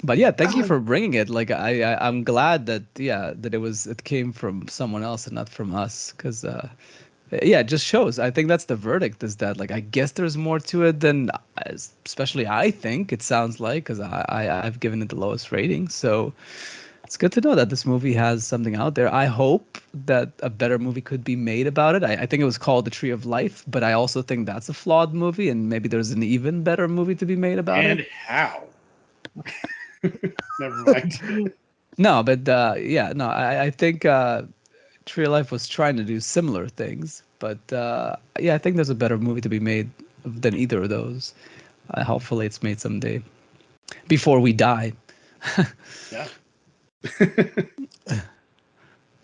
but yeah, thank you for bringing it. Like I'm glad that that it came from someone else and not from us, because yeah, it just shows. I think that's the verdict, is that like I guess there's more to it than especially I think it sounds like, because I've given it the lowest rating. So it's good to know that this movie has something out there. I hope that a better movie could be made about it. I think it was called The Tree of Life, but I also think that's a flawed movie, and maybe there's an even better movie to be made about it. And how? Never mind. No, but yeah, no, I think Tree of Life was trying to do similar things, but yeah, I think there's a better movie to be made than either of those. Hopefully, it's made someday before we die. Yeah. The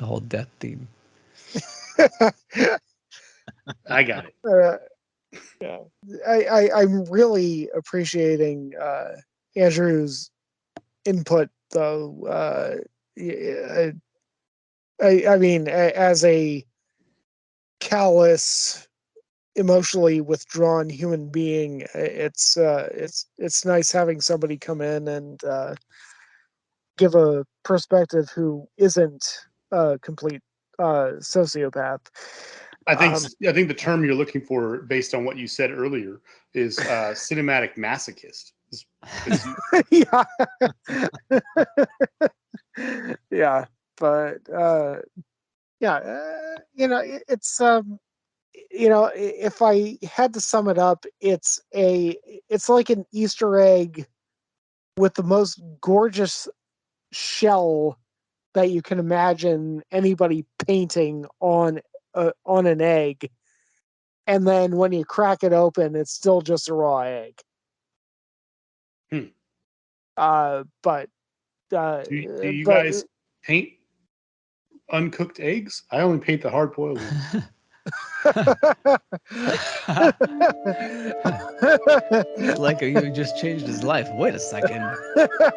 whole death theme. I got it. Yeah, I'm really appreciating Andrew's input, though. I mean, as a callous, emotionally withdrawn human being, it's nice having somebody come in and give a perspective who isn't a complete sociopath. I think the term you're looking for, based on what you said earlier, is cinematic masochist. Yeah. Yeah, but yeah, it's if I had to sum it up, it's like an Easter egg with the most gorgeous shell that you can imagine anybody painting on an egg, and then when you crack it open, it's still just a raw egg. But Do you guys paint uncooked eggs? I only paint the hard-boiled ones. Like you just changed his life. Wait a second.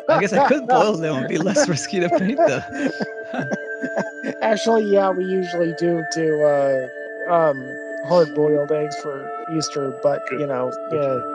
I guess I could boil them and be less risky to paint them. Actually, yeah, we usually do hard-boiled eggs for Easter, but Good. yeah.